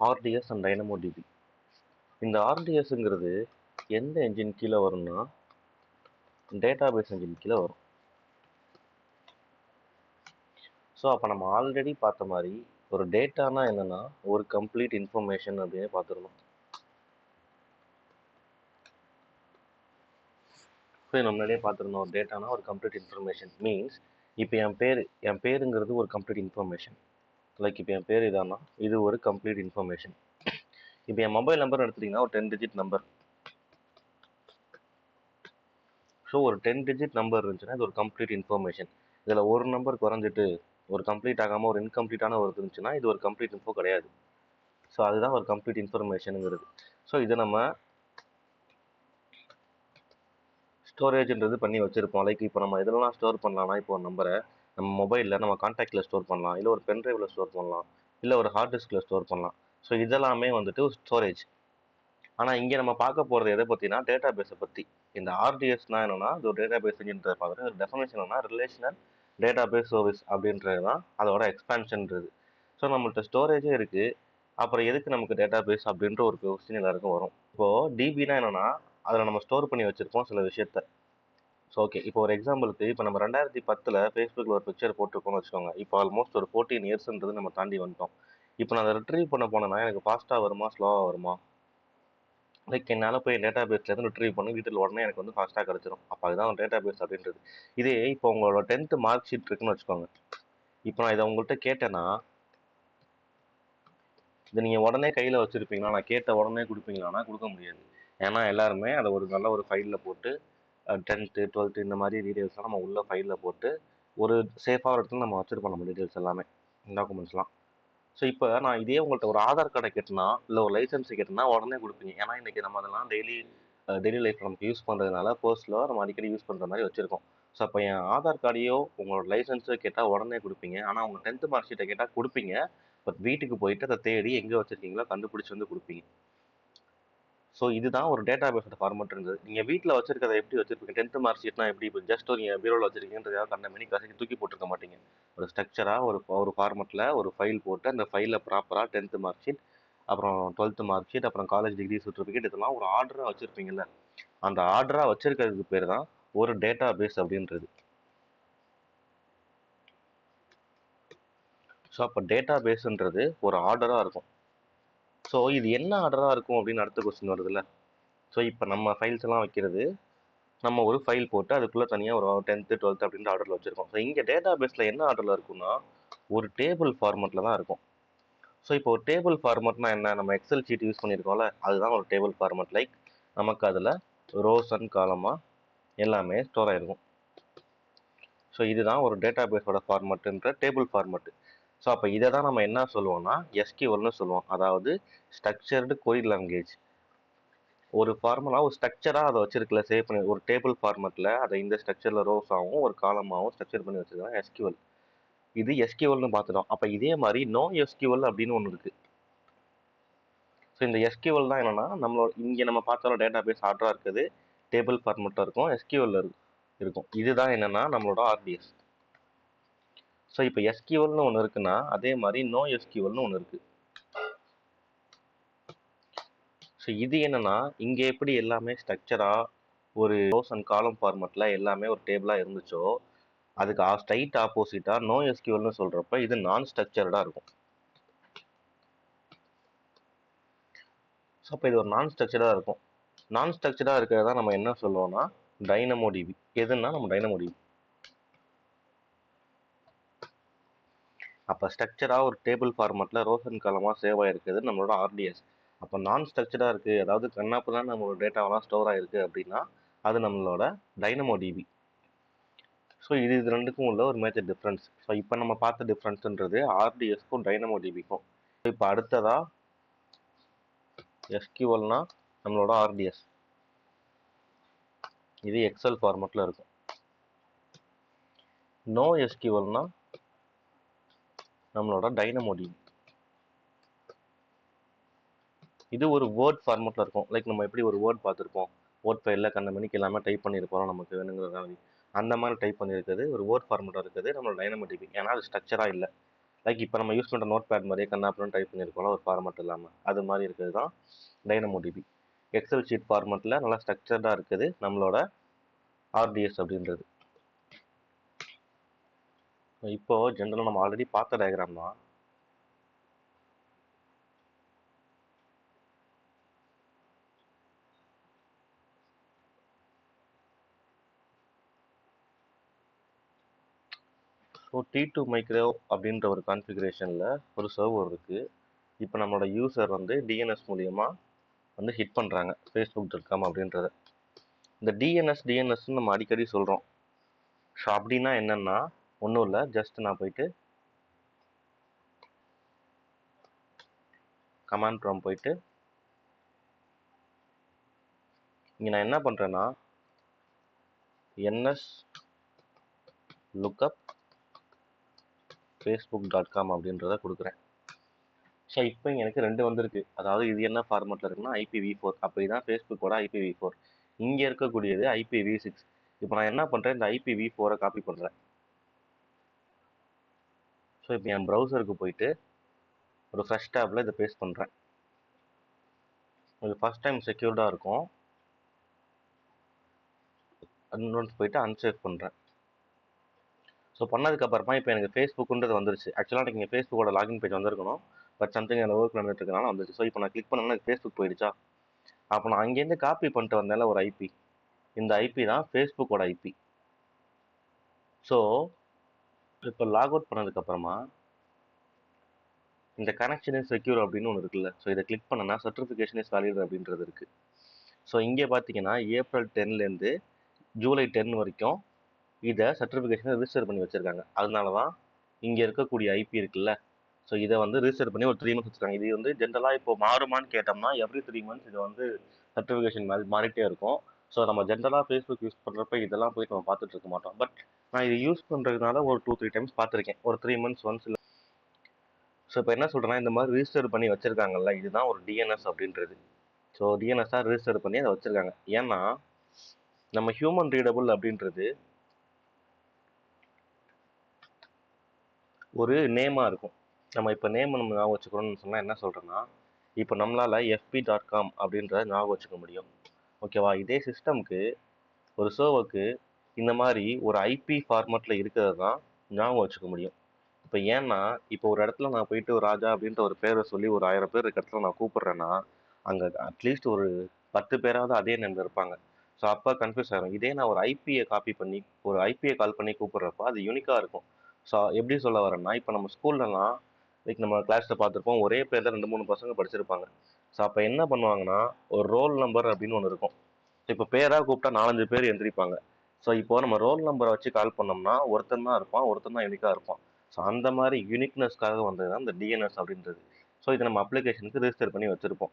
RTS and டைனமோடிபி. இந்த ஆர்டிஎஸ்ங்கிறது எந்த engine கீழே வரும்னா டேட்டாபேஸ் என்ஜின் கீழே வரும். ஸோ அப்போ நம்ம ஆல்ரெடி பார்த்த மாதிரி ஒரு டேட்டானா என்னன்னா ஒரு கம்ப்ளீட் இன்ஃபர்மேஷன் அப்படின்னு பார்த்துருந்தோம். ஸோ நம்ம முன்னாடியே பார்த்துருந்தோம், ஒரு டேட்டானா ஒரு கம்ப்ளீட் இன்ஃபர்மேஷன் மீன்ஸ் இப்போ என் பேருங்கிறது ஒரு கம்ப்ளீட் இன்ஃபர்மேஷன். லைக் இப்போ என் பேர் இதானா இது ஒரு கம்ப்ளீட் இன்ஃபர்மேஷன். இப்போ என் மொபைல் நம்பர் எடுத்துட்டிங்கன்னா ஒரு 10 டிஜிட் நம்பர். ஸோ ஒரு 10 டிஜிட் நம்பர் இருந்துச்சுன்னா இது ஒரு கம்ப்ளீட் இன்ஃபர்மேஷன். இதில் ஒரு நம்பர் குறைஞ்சிட்டு ஒரு கம்ப்ளீட் ஆகாமல் ஒரு இன்கம்ப்ளீட்டான ஒரு இருந்துச்சுன்னா இது ஒரு கம்ப்ளீட் இன்ஃபோ கிடையாது. ஸோ அதுதான் ஒரு கம்ப்ளீட் இன்ஃபர்மேஷனுங்கிறது. ஸோ இதை நம்ம ஸ்டோரேஜ்ன்றது பண்ணி வச்சுருப்போம். லைக் இப்போ நம்ம இதெல்லாம் ஸ்டோர் பண்ணலாம்னா இப்போ ஒரு நம்பரை நம்ம மொபைலில் நம்ம கான்டாக்டில் ஸ்டோர் பண்ணலாம், இல்லை ஒரு பென்ட்ரைவில் ஸ்டோர் பண்ணலாம், இல்லை ஒரு ஹார்ட் டிஸ்கில் ஸ்டோர் பண்ணலாம். ஸோ இதெல்லாமே வந்துட்டு ஸ்டோரேஜ். ஆனால் இங்கே நம்ம பார்க்க போகிறது எதை பற்றினா டேட்டா பேஸை பற்றி. இந்த ஆர்டிஎஸ்னால் என்னென்னா இது ஒரு டேட்டா பேஸ்ன்றதை பார்க்குறது. ஒரு டெஃபினேஷன் என்னன்னா ரிலேஷனல் டேட்டா பேஸ் சர்வீஸ் அப்படின்றது தான் அதோட எக்ஸ்பேன்ஷன்றது. ஸோ நம்மள்ட்ட ஸ்டோரேஜே இருக்குது, அப்புறம் எதுக்கு நமக்கு டேட்டா பேஸ் அப்படின்ற ஒரு கொஸ்டின் எல்லாருக்கும் வரும். இப்போது டிபினா என்னென்னா அதில் நம்ம ஸ்டோர் பண்ணி வச்சுருப்போம் சில விஷயத்த. ஸோ ஓகே, இப்போ ஒரு எக்ஸாம்பிளுக்கு இப்போ நம்ம 2010 ஃபேஸ்புக்கில் ஒரு பிக்சர் போட்டிருக்கோம்னு வச்சுக்கோங்க. இப்போ ஆல்மோஸ்ட் ஒரு 14 இயர்ஸ்ன்றது நம்ம தாண்டி வந்துட்டோம். இப்போ நான் அதை ரிட்ரீவ் பண்ண போனேன்னா எனக்கு ஃபாஸ்ட்டாக வருமா ஸ்லோவாக வருமா? லைக் என்னால் போய் டேட்டா பேஸ்லேருந்து ரிட்ரீவ் பண்ணி வீட்டில் உடனே எனக்கு வந்து ஃபாஸ்ட்டாக கிடச்சிரும். அப்போ அதுதான் டேட்டா பேஸ் அப்படின்றது. இதே இப்போ உங்களோட 10th மார்க் ஷீட் இருக்குன்னு வச்சுக்கோங்க. இப்போ நான் இதை உங்கள்கிட்ட கேட்டேன்னா இதை நீங்கள் உடனே கையில் வச்சுருப்பீங்களா? நான் கேட்ட உடனே கொடுப்பீங்களான்னா கொடுக்க முடியாது. ஏன்னா எல்லாருமே அதை ஒரு நல்ல ஒரு ஃபைலில் போட்டு 10th 12th இந்த மாதிரி டீட்டெயில்ஸ்லாம் நம்ம உள்ள ஃபைலில் போட்டு ஒரு சேஃபாக ஒரு இடத்துல நம்ம வச்சுருப்போம் நம்ம டீட்டெயில்ஸ் எல்லாமே, டாக்குமெண்ட்ஸ்லாம். ஸோ இப்போ நான் இதே உங்கள்கிட்ட ஒரு ஆதார் கார்டை கேட்டேன்னா இல்லை ஒரு லைசன்ஸ் கேட்டேன்னா உடனே கொடுப்பீங்க. ஏன்னா இன்றைக்கி நம்ம அதெல்லாம் டெய்லி லைஃப் நமக்கு யூஸ் பண்ணுறதுனால பர்ஸில் நம்ம அடிக்கடி யூஸ் பண்ணுற மாதிரி வச்சுருக்கோம். ஸோ அப்போ என் ஆதார் கார்டையோ உங்களோட லைசன்ஸோ கேட்டால் உடனே கொடுப்பீங்க. ஆனால் உங்கள் 10th மார்க் ஷீட்டை கேட்டால் கொடுப்பீங்க. பட் வீட்டுக்கு போயிட்டு அதை தேடி எங்கே வச்சுருக்கீங்களோ கண்டுபிடிச்சி வந்து கொடுப்பீங்க. ஸோ இதுதான் ஒரு டேட்டா பேஸோட ஃபார்மேட் இருந்தது. நீங்கள் வீட்டில் வச்சிருக்கிறத எப்படி வச்சிருப்பீங்க? 10th மார்க் ஷீட்னா எப்படி? இப்போ ஜஸ்ட் ஒரு நீங்கள் பீரோவில் வச்சிருக்கீங்கன்றதுக்காக கண்ட மணி கசக்கி தூக்கி போட்டிருக்க மாட்டீங்க. ஒரு ஸ்ட்ரக்சராக ஒரு ஃபார்மெட்டில் ஒரு ஃபைல் போட்டு அந்த ஃபைலில் ப்ராப்பராக 10th மார்க் ஷீட், அப்புறம் 12th மார்க் ஷீட், அப்புறம் காலேஜ் டிகிரி சர்டிஃபிகேட் இதெல்லாம் ஒரு ஆர்டராக வச்சுருப்பீங்கல்ல. அந்த ஆர்டராக வச்சிருக்கிறதுக்கு பேர் தான் ஒரு டேட்டா பேஸ் அப்படின்றது. ஸோ அப்போ டேட்டா பேஸுன்றது ஒரு ஆர்டராக இருக்கும். ஸோ இது என்ன ஆர்டராக இருக்கும் அப்படின்னு அடுத்த கொஸ்டின் வருதுல்ல. ஸோ இப்போ நம்ம ஃபைல்ஸ் எல்லாம் வைக்கிறது நம்ம ஒரு ஃபைல் போட்டு அதுக்குள்ளே தனியாக ஒரு 10th 12th அப்படின்ற ஆர்டரில் வச்சுருக்கோம். ஸோ இங்கே டேட்டா பேஸில் என்ன ஆர்டரில் இருக்குன்னா ஒரு டேபிள் ஃபார்மெட்டில் தான் இருக்கும். ஸோ இப்போ ஒரு டேபிள் ஃபார்மெட்னா என்ன? நம்ம எக்ஸல் ஷீட் யூஸ் பண்ணியிருக்கோம்ல, அதுதான் ஒரு டேபிள் ஃபார்மெட். லைக் நமக்கு அதில் ரோஸ் அண்ட் காலமாக எல்லாமே ஸ்டோர் ஆகிருக்கும். ஸோ இதுதான் ஒரு டேட்டா பேஸோட ஃபார்மெட்டுன்ற டேபிள் ஃபார்மெட்டு. ஸோ அப்போ இதை தான் நம்ம என்ன சொல்லுவோம்னா எஸ்கியூஎல்னு சொல்லுவோம். அதாவது ஸ்ட்ரக்சர்டு கொரி லாங்குவேஜ். ஒரு ஃபார்முலா ஒரு ஸ்ட்ரக்சராக அதை வச்சிருக்கல, சேவ் பண்ணி ஒரு டேபிள் ஃபார்மெட்டில் அதை இந்த ஸ்ட்ரக்சரில் ரோஸாகவும் ஒரு காலமாகவும் ஸ்ட்ரக்சர் பண்ணி வச்சுருக்காங்க எஸ்கியூஎல். இது எஸ்கியூஎல்னு பார்த்துட்டோம். அப்போ இதே மாதிரி நோ எஸ்கியூஎல் அப்படின்னு ஒன்று இருக்குது. ஸோ இந்த எஸ்கியூஎல் தான் என்னென்னா நம்மளோட இங்கே நம்ம பார்த்தாலும் டேட்டா பேஸ் ஆர்டராக இருக்குது, டேபிள் ஃபார்மெட்டாக இருக்கும், எஸ்கியூஎல் இருக்கும். இதுதான் என்னென்னா நம்மளோட ஆர்டிஎஸ். ஸோ இப்போ எஸ்கியூஎல்னு ஒன்று இருக்குன்னா அதே மாதிரி நோ எஸ்கியூஎல்னு ஒன்று இருக்குது. ஸோ இது என்னன்னா இங்கே எப்படி எல்லாமே ஸ்ட்ரக்சராக ஒரு ரோஸ் அண்ட் காலம் ஃபார்மெட்டில் எல்லாமே ஒரு டேபிளாக இருந்துச்சோ அதுக்கு ஸ்ட்ரைட் ஆப்போசிட்டாக நோ எஸ்கியூஎல்னு சொல்கிறப்ப இது நான் ஸ்ட்ரக்சர்டாக இருக்கும். ஸோ அப்போ இது ஒரு நான் ஸ்ட்ரக்சர்டாக இருக்கும். நான் ஸ்ட்ரக்சர்டாக இருக்கிறதா நம்ம என்ன சொல்லுவோம்னா டைனமோடிபி. எதுன்னா நம்ம டைனமோடிபி. அப்போ ஸ்ட்ரக்சராக ஒரு டேபிள் ஃபார்மெட்டில் ரோஸ் அண்ட் காலமாக சேவ் ஆகிருக்குது நம்மளோட ஆர்டிஎஸ். அப்போ நான் ஸ்ட்ரக்சர்டாக இருக்குது, அதாவது கண்ணாப்பு தான் நம்மளோட டேட்டாவெல்லாம் ஸ்டோர் ஆகிருக்கு அப்படின்னா அது நம்மளோட டைனமோடிபி. ஸோ இது ரெண்டுக்கும் உள்ள ஒரு மேஜர் டிஃப்ரென்ஸ். ஸோ இப்போ நம்ம பார்த்த டிஃப்ரென்ஸ்ன்றது ஆர்டிஎஸ்க்கும் டைனமோடிபிக்கும். இப்போ அடுத்ததாக எஸ்கியூஎல்னா நம்மளோட ஆர்டிஎஸ். இது எக்ஸல் ஃபார்மெட்டில் இருக்கும். நோ எஸ்கியூஎல்னா நம்மளோட டைனமோடிபி. இது ஒரு வேர்ட் ஃபார்மெட்டில் இருக்கும். லைக் நம்ம எப்படி ஒரு வேர்ட் பார்த்துருப்போம், வேர்ட் ஃபைலில் கண்ட மணிக்கு எல்லாமே டைப் பண்ணியிருப்போம் நமக்கு வேணுங்கிற மாதிரி. அந்த மாதிரி டைப் பண்ணியிருக்குது ஒரு வேர்ட் ஃபார்மெட்டாக இருக்குது நம்மளோட டைனமோடிபி. ஏன்னா அது ஸ்ட்ரக்சராக இல்லை. லைக் இப்போ நம்ம யூஸ் பண்ணுற நோட் பேட் மாதிரியே கண்ணாப்பின்னு டைப் பண்ணியிருக்கோம்ல ஒரு ஃபார்மட் இல்லாமல், அது மாதிரி இருக்கிறது தான் டைனமோடிபி. எக்ஸல் ஷீட் ஃபார்மட்டில் நல்லா ஸ்ட்ரக்சர்டாக இருக்குது நம்மளோட ஆர்டிஎஸ் அப்படின்றது. இப்போ ஜென்ரலாக நம்ம ஆல்ரெடி பார்த்த டயக்ராம் தான். ஸோ T2 மைக்ரோ அப்படின்ற ஒரு கான்ஃபிகரேஷனில் ஒரு சர்வர் இருக்குது. இப்போ நம்மளோட யூசர் வந்து டிஎன்எஸ் மூலியமாக வந்து ஹிட் பண்ணுறாங்க facebook.com அப்படின்றத. இந்த டிஎன்எஸ்ன்னு நம்ம அடிக்கடி சொல்கிறோம். ஸோ அப்படின்னா என்னென்னா ஒன்றும் இல்லை, ஜஸ்ட் நான் போயிட்டு கமாண்ட் ப்ராம்ப்ட் போயிட்டு இங்கே நான் என்ன பண்ணுறேன்னா ns lookup facebook.com அப்படின்றத கொடுக்குறேன். ஸோ இப்போ எனக்கு 2 வந்திருக்கு. அதாவது இது என்ன ஃபார்மெட்டில் இருக்குன்னா IPv4. அப்போ இதுதான் ஃபேஸ்புக்கோட IPv4. இங்கே இருக்கக்கூடியது IPv6. இப்போ நான் என்ன பண்ணுறேன், இந்த IPv4 காப்பி பண்ணுறேன். ஸோ இப்போ என் ப்ரௌசருக்கு போயிட்டு ஒரு ஃப்ரெஷ் டேப்பில் இதை பேஸ்ட் பண்ணுறேன். இது ஃபஸ்ட் டைம் செக்யூர்டாக இருக்கும். இன்னொன்று போயிட்டு அன்சேவ் பண்ணுறேன். ஸோ பண்ணதுக்கப்புறமா இப்போ எனக்கு ஃபேஸ்புக்குன்றது வந்துருச்சு. ஆக்சுவலாக எனக்கு இங்கே ஃபேஸ்புக்கோட லாகின் பேஜ் வந்திருக்கணும். பட் சம்திங் அந்த ஒர்க் நடந்துட்டு இருக்கனால வந்துருச்சு. ஸோ இப்போ நான் கிளிக் பண்ணேன்னா எனக்கு ஃபேஸ்புக் போயிடுச்சா. அப்போ நான் அங்கேருந்து காப்பி பண்ணிட்டு வந்தேன்ல ஒரு ஐபி, இந்த ஐபி தான் ஃபேஸ்புக்கோட ஐபி. ஸோ இப்போ லாக் அவுட் பண்ணதுக்கப்புறமா இந்த கனெக்ஷன் இஸ் செக்யூர் அப்படின்னு ஒன்று இருக்குல்ல. ஸோ இதை கிளிக் பண்ணனா சர்டிஃபிகேஷன் இஸ் வேலிட் அப்படின்றது இருக்குது. ஸோ இங்கே பார்த்தீங்கன்னா ஏப்ரல் 10லேருந்து ஜூலை 10 வரைக்கும் இதை சர்டிஃபிகேஷனை ரிஜிஸ்டர் பண்ணி வச்சுருக்காங்க. அதனால தான் இங்கே இருக்கக்கூடிய ஐபி இருக்குல்ல, ஸோ இதை வந்து ரிஜிஸ்டர் பண்ணி ஒரு 3 months வச்சுருக்காங்க. இது வந்து ஜென்ரலாக இப்போ மாறுமான்னு கேட்டோம்னா எவ்ரி 3 months இது வந்து சர்டிஃபிகேஷன் மாறிட்டே இருக்கும். ஸோ நம்ம ஜென்ரலாக ஃபேஸ்புக் யூஸ் பண்ணுறப்ப இதெல்லாம் போயிட்டு நம்ம பார்த்துட்டு இருக்க மாட்டோம். பட் நான் இது யூஸ் பண்ணுறதுனால ஒரு 2-3 times பார்த்துருக்கேன், ஒரு 3 months ஒன்ஸ். இல்லை ஸோ இப்போ என்ன சொல்கிறேன்னா இந்த மாதிரி ரிஜிஸ்டர் பண்ணி வச்சுருக்காங்கல்ல, இதுதான் ஒரு டிஎன்எஸ் அப்படின்றது. ஸோ டிஎன்எஸ்ஸாக ரிஜிஸ்டர் பண்ணி அதை வச்சுருக்காங்க. ஏன்னா நம்ம ஹியூமன் ரீடபுள் அப்படின்றது ஒரு நேமாக இருக்கும். நம்ம இப்போ நேம் நம்ம ஞாபகம் வச்சுக்கணும்னு சொன்னால் என்ன சொல்கிறேன்னா, இப்போ நம்மளால் fb.com அப்படின்றத ஞாபகம் வச்சுக்க முடியும். ஓகேவா. இதே சிஸ்டம்க்கு ஒரு சர்வருக்கு இந்த மாதிரி ஒரு ஐபி ஃபார்மேட்டில் இருக்கிறது தான் ஞாபகம் வச்சுக்க முடியும். இப்போ ஏன்னா இப்போ ஒரு இடத்துல நான் போயிட்டு ஒரு ராஜா அப்படின்ற ஒரு பேரை சொல்லி ஒரு 1000 பேர் இருக்க இடத்துல நான் கூப்பிட்றேன்னா அங்கே அட்லீஸ்ட் ஒரு 10 பேராவது அதே நேமில் இருப்பாங்க. ஸோ அப்போ கன்ஃபியூஸ் ஆகும். இதே நான் ஒரு ஐபியை காப்பி பண்ணி ஒரு ஐபியை கால் பண்ணி கூப்பிட்றப்போ அது யூனிக்காக இருக்கும். ஸோ எப்படி சொல்ல வரேன்னா, இப்போ நம்ம ஸ்கூல்லலாம் லைக் நம்ம கிளாஸில் பார்த்துருப்போம், ஒரே பேரில் 2-3 பசங்க படிச்சிருப்பாங்க. ஸோ அப்போ என்ன பண்ணுவாங்கன்னா ஒரு ரோல் நம்பர் அப்படின்னு ஒன்று இருக்கும். இப்போ பேராக கூப்பிட்டா 4-5 பேர் எந்திரிப்பாங்க. ஸோ இப்போ நம்ம ரோல் நம்பரை வச்சு கால் பண்ணோம்னா ஒருத்தன் தான் இருப்பான், ஒருத்தன் தான் யூனிக்காக இருப்பான். ஸோ அந்த மாதிரி யூனிக்னஸ்க்காக வந்தது தான் இந்த டிஎன்எஸ் அப்படின்றது. ஸோ இதை நம்ம அப்ளிகேஷனுக்கு ரிஜிஸ்டர் பண்ணி வச்சுருப்போம்.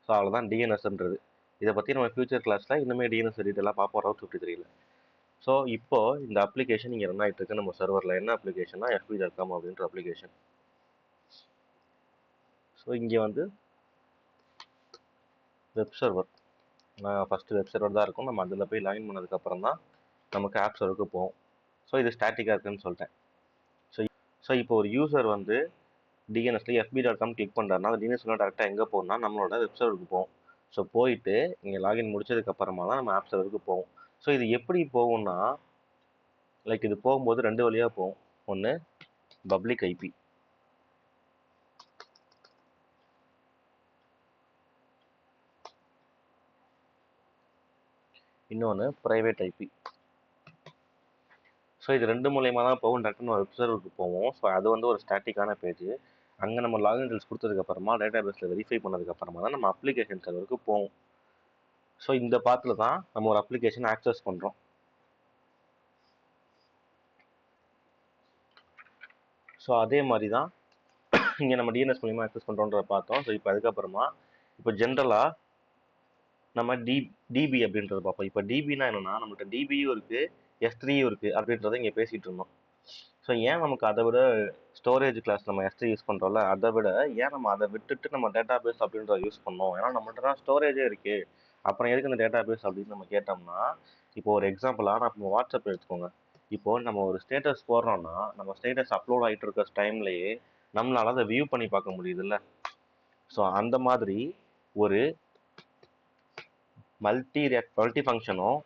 ஸோ அவ்வளோதான் டிஎன்எஸ்ன்றது. இதை பற்றி நம்ம ஃபியூச்சர் கிளாஸில் இன்னுமே டிஎன்எஸ் டீட்டெயிலாக பார்ப்போம் Route 53ல. ஸோ இப்போ இந்த அப்ளிகேஷன் இங்கே ரன் ஆகிட்டு இருக்கு நம்ம சர்வரில். என்ன அப்ளிகேஷன்னா fb.com அப்படின்ற அப்ளிகேஷன். ஸோ இங்கே வந்து வெப் சர்வர், நான் ஃபஸ்ட்டு வெப் சர்வர் தான் இருக்கும். நம்ம அதில் போய் லாகின் பண்ணதுக்கப்புறம் தான் நமக்கு ஆப் சர்வருக்கு போகும். ஸோ இது ஸ்டாட்டிக்காக இருக்குன்னு சொல்லிட்டேன். ஸோ இப்போ ஒரு யூசர் வந்து டிஎன்எஸ்ல fb.com கிளிக் பண்ணுறாருனா அந்த டிஎன்எஸ்ல டேரெக்டாக எங்கே போகணும்னா நம்மளோட வெப் சர்வருக்கு போகும். ஸோ போயிட்டு இங்கே லாகின் முடிச்சதுக்கப்புறமா தான் நம்ம ஆப் சர்வருக்கு போகும். ஸோ இது எப்படி போகும்னா லைக் இது போகும்போது 2 வழியாக போகும். ஒன்று பப்ளிக் ஐபி, இன்னொன்று ப்ரைவேட் ஐபி. ஸோ இது 2 மூலயமா தான் போகும். டக்குன்னு வெப் சர்வருக்கு போவோம். ஸோ அது வந்து ஒரு ஸ்டாட்டிக்கான பேஜ். அங்கே நம்ம லாகின் டீல்ஸ் கொடுத்ததுக்கப்புறமா டேட்டா பேஸில் வெரிஃபை பண்ணதுக்கப்புறமா தான் நம்ம அப்ளிகேஷன் சர்வருக்கு போவோம். ஸோ இந்த பாத்தில் தான் நம்ம ஒரு அப்ளிகேஷன் ஆக்சஸ் பண்ணுறோம். ஸோ அதே மாதிரி தான் இங்கே நம்ம டிஎன்எஸ் மூலியமாக ஆக்சஸ் பண்ணுறோன்றத பார்த்தோம். ஸோ இப்போ அதுக்கப்புறமா இப்போ ஜென்ரலாக நம்ம டிபி அப்படின்றத பார்ப்போம். இப்போ டிபினா என்னென்னா நம்மள்கிட்ட டிபியும் இருக்குது, S3யும் இருக்குது அப்படின்றத இங்கே பேசிகிட்டு இருந்தோம். ஸோ ஏன் நமக்கு அதை விட ஸ்டோரேஜ் கிளாஸ் நம்ம S3 யூஸ் பண்ணுறோம்ல, அதை விட ஏன் நம்ம அதை விட்டுட்டு நம்ம டேட்டா பேஸ் அப்படின்றத யூஸ் பண்ணோம். ஏன்னா நம்மள்ட்ட தான் ஸ்டோரேஜே இருக்குது, அப்புறம் எதுக்கு இந்த டேட்டா பேஸ் அப்படின்னு நம்ம கேட்டோம்னா, இப்போ ஒரு எக்ஸாம்பிளாக நான் இப்போ வாட்ஸ்அப் எடுத்துக்கோங்க. இப்போது நம்ம ஒரு ஸ்டேட்டஸ் போடுறோம்னா நம்ம ஸ்டேட்டஸ் அப்லோட் ஆகிட்டு இருக்க டைம்லேயே நம்மளால் அதை வியூ பண்ணி பார்க்க முடியுதுல்ல. ஸோ அந்த மாதிரி ஒரு மல்டி ஃபங்க்ஷனும்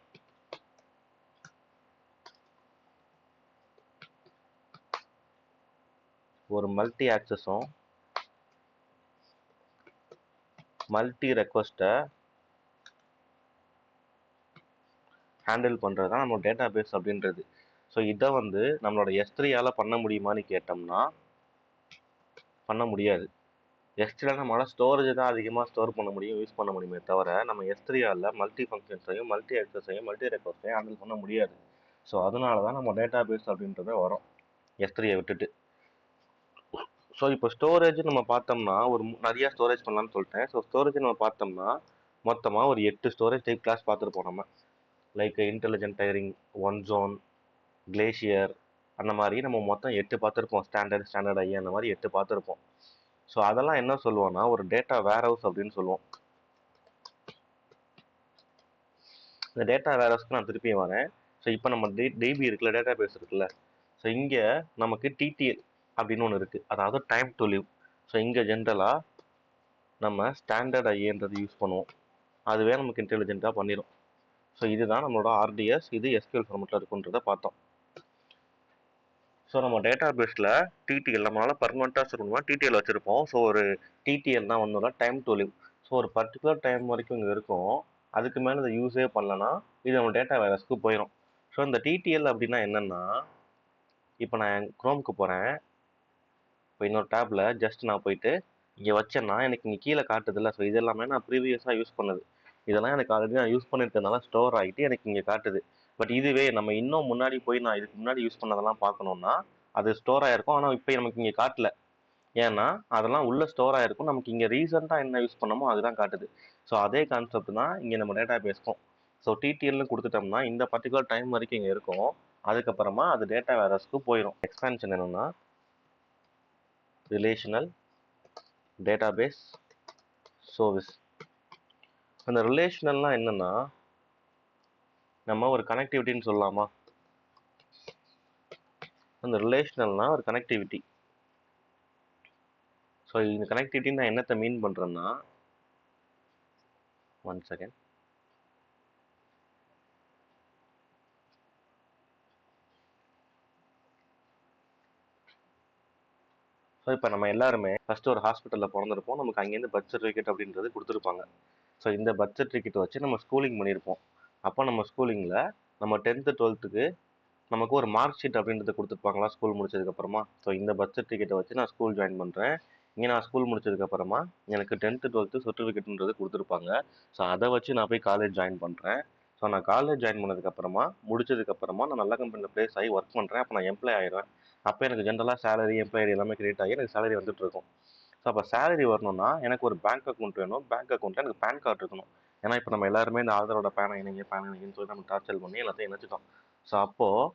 ஒரு மல்டி ஆக்சஸும் மல்டி ரெக்வஸ்ட்டை ஹேண்டில் பண்ணுறது தான் நம்ம டேட்டா பேஸ் அப்படின்றது. ஸோ இதை நம்மளோட S3ஆல் பண்ண முடியுமான்னு கேட்டோம்னா பண்ண முடியாது. S3ஆல் நம்மளால் ஸ்டோரேஜ் தான் அதிகமாக ஸ்டோர் பண்ண முடியும், யூஸ் பண்ண முடியுமே தவிர நம்ம S3ஆல் மல்டி ஃபங்க்ஷன்ஸையும் மல்டி ஆக்சஸையும் மல்டி ரெக்வஸ்ட்டையும் ஹேண்டில் பண்ண முடியாது. ஸோ அதனால தான் நம்ம டேட்டா பேஸ் அப்படின்றத வரும் S3யை விட்டுட்டு. ஸோ இப்போ ஸ்டோரேஜ் நம்ம பார்த்தோம்னா நிறையா ஸ்டோரேஜ் பண்ணலாம்னு சொல்லிட்டேன். ஸோ ஸ்டோரேஜ் நம்ம பார்த்தோம்னா மொத்தமாக ஒரு 8 ஸ்டோரேஜ் டைப் கிளாஸ் பார்த்துருப்போம் நம்ம. Like intelligent tiering, one zone, glacier, அந்த மாதிரி நம்ம மொத்தம் 8 பார்த்துருப்போம். ஸ்டாண்டர்ட் ஐ அந்த மாதிரி 8 பார்த்துருப்போம். ஸோ அதெல்லாம் என்ன சொல்லுவோம்னா ஒரு டேட்டா வேர்ஹவுஸ் அப்படின்னு சொல்லுவோம். இந்த டேட்டா வேர்ஹவுஸ்க்கு நான் திருப்பி வரேன். ஸோ இப்போ நம்ம டிபி இருக்குல்ல, டேட்டா பேஸ் இருக்குல்ல, ஸோ இங்கே நமக்கு டிடிஎல் அப்படின்னு ஒன்று இருக்குது, அதாவது டைம் டு லிவ். ஸோ இங்கே ஜென்ரலாக நம்ம ஸ்டாண்டர்ட் ஐன்றது யூஸ் பண்ணுவோம், அதுவே நமக்கு இன்டெலிஜென்ட்டாக பண்ணிடும். ஸோ இதுதான் நம்மளோட ஆர்டிஎஸ், இது எஸ்கியூஎல் ஃபார்மெட்டில் இருக்குன்றதை பார்த்தோம். ஸோ நம்ம டேட்டா பேஸில் டிடிஎல் நம்மளால் பர்மனெண்ட்டாக சொல்லணும்னா டிடிஎல் வச்சுருப்போம். ஸோ ஒரு டிடிஎல் தான் வந்தோம்னா டைம் டு லிவ். ஸோ ஒரு பர்டிகுலர் டைம் வரைக்கும் இங்கே இருக்கும், அதுக்கு மேலே இதை யூஸே பண்ணலன்னா இது நம்ம டேட்டா வைரஸ்க்கு போயிடும். ஸோ இந்த டிடிஎல் அப்படின்னா என்னென்னா, இப்போ நான் குரோமுக்கு போகிறேன், இப்போ இன்னொரு டேப்பில் ஜஸ்ட் நான் போயிட்டு இங்கே வச்சேன்னா எனக்கு இங்கே கீழே காட்டுதில்ல. ஸோ இது எல்லாமே நான் ப்ரீவியஸாக யூஸ் பண்ணது, இதெல்லாம் எனக்கு ஆல்ரெடி நான் யூஸ் பண்ணியிருக்கிறதுனால ஸ்டோர் ஆகிட்டு எனக்கு இங்கே காட்டுது. பட் இதுவே நம்ம இன்னும் முன்னாடி போய் நான் இதுக்கு முன்னாடி யூஸ் பண்ணதெல்லாம் பார்க்கணுன்னா அது ஸ்டோர் ஆகிருக்கும், ஆனால் இப்போ நமக்கு இங்கே காட்டல. ஏன்னா அதெல்லாம் உள்ளே ஸ்டோர் ஆகிருக்கும், நமக்கு இங்கே ரீசெண்டாக என்ன யூஸ் பண்ணமோ அதுதான் காட்டுது. ஸோ அதே கான்செப்ட் தான் இங்கே நம்ம டேட்டா பேஸ்க்கும். ஸோ டிடிஎல்னு கொடுத்துட்டோம்னா இந்த பர்டிகுலர் டைம் வரைக்கும் இங்கே இருக்கும், அதுக்கப்புறமா அது டேட்டா வேரஸ்க்கு போயிடும். எக்ஸ்பேன்ஷன் என்னென்னா ரிலேஷனல் டேட்டாபேஸ் சர்வீஸ். அந்த ரிலேஷனல்னா என்னன்னா நம்ம ஒரு கனெக்டிவிட்டின்னு சொல்லலாமா. அந்த ரிலேஷனல்னா ஒரு கனெக்டிவிட்டி. ஸோ இந்த கனெக்டிவிட்டி நான் என்னத்தை மீன் பண்ணுறேன்னா, ஒன் செகண்ட், ஸோ இப்போ நம்ம எல்லாருமே ஃபஸ்ட்டு ஒரு ஹாஸ்பிட்டலில் பிறந்திருப்போம், நமக்கு அங்கேருந்து பர்த் சர்டிஃபிகேட் அப்படின்றது கொடுத்துருப்பாங்க. ஸோ இந்த பர்த் சர்டிஃபிகேட் வச்சு நம்ம ஸ்கூலிங் பண்ணியிருப்போம். அப்போ நம்ம ஸ்கூலிங்கில் நம்ம 10th 12th நமக்கு ஒரு மார்க் ஷீட் அப்படின்றத கொடுத்துருப்பாங்களா ஸ்கூல் முடிச்சதுக்கப்புறமா. ஸோ இந்த பர்த் சர்டிஃபிகேட்டை வச்சு நான் ஸ்கூல் ஜாயின் பண்ணுறேன், இங்கே நான் ஸ்கூல் முடிச்சதுக்கப்புறமா எனக்கு 10th 12th சர்டிஃபிகேட்ன்றது கொடுத்துருப்பாங்க. ஸோ அதை வச்சு நான் போய் காலேஜ் ஜாயின் பண்ணுறேன். ஸோ நான் காலேஜ் ஜாயின் பண்ணதுக்கப்புறமா முடிச்சதுக்கப்புறமா நான் நல்ல கம்பெனியில் ப்ளேஸ் ஆகி ஒர்க் பண்ணுறேன். அப்போ நான் எம்ப்ளாய் ஆகிடுவேன். அப்போ எனக்கு ஜென்ரலாக சேலரி, எம்ப்ளாயி எல்லாமே கிரியேட் ஆகி எனக்கு சேலரி வந்துட்டு இருக்கும். ஸோ அப்போ சேலரி வரணும்னா எனக்கு ஒரு பேங்க் அக்கௌண்ட் வேணும், பேங்க் அக்கௌண்ட்டில் எனக்கு பேன் கார்டு இருக்கணும். ஏன்னா இப்போ நம்ம எல்லாருமே இந்த ஆதாரோட பேனை இணைங்கன்னு சொல்லி நம்ம டார்ச்சல் பண்ணி எல்லாத்தையும் இணைச்சிட்டோம். ஸோ அப்போது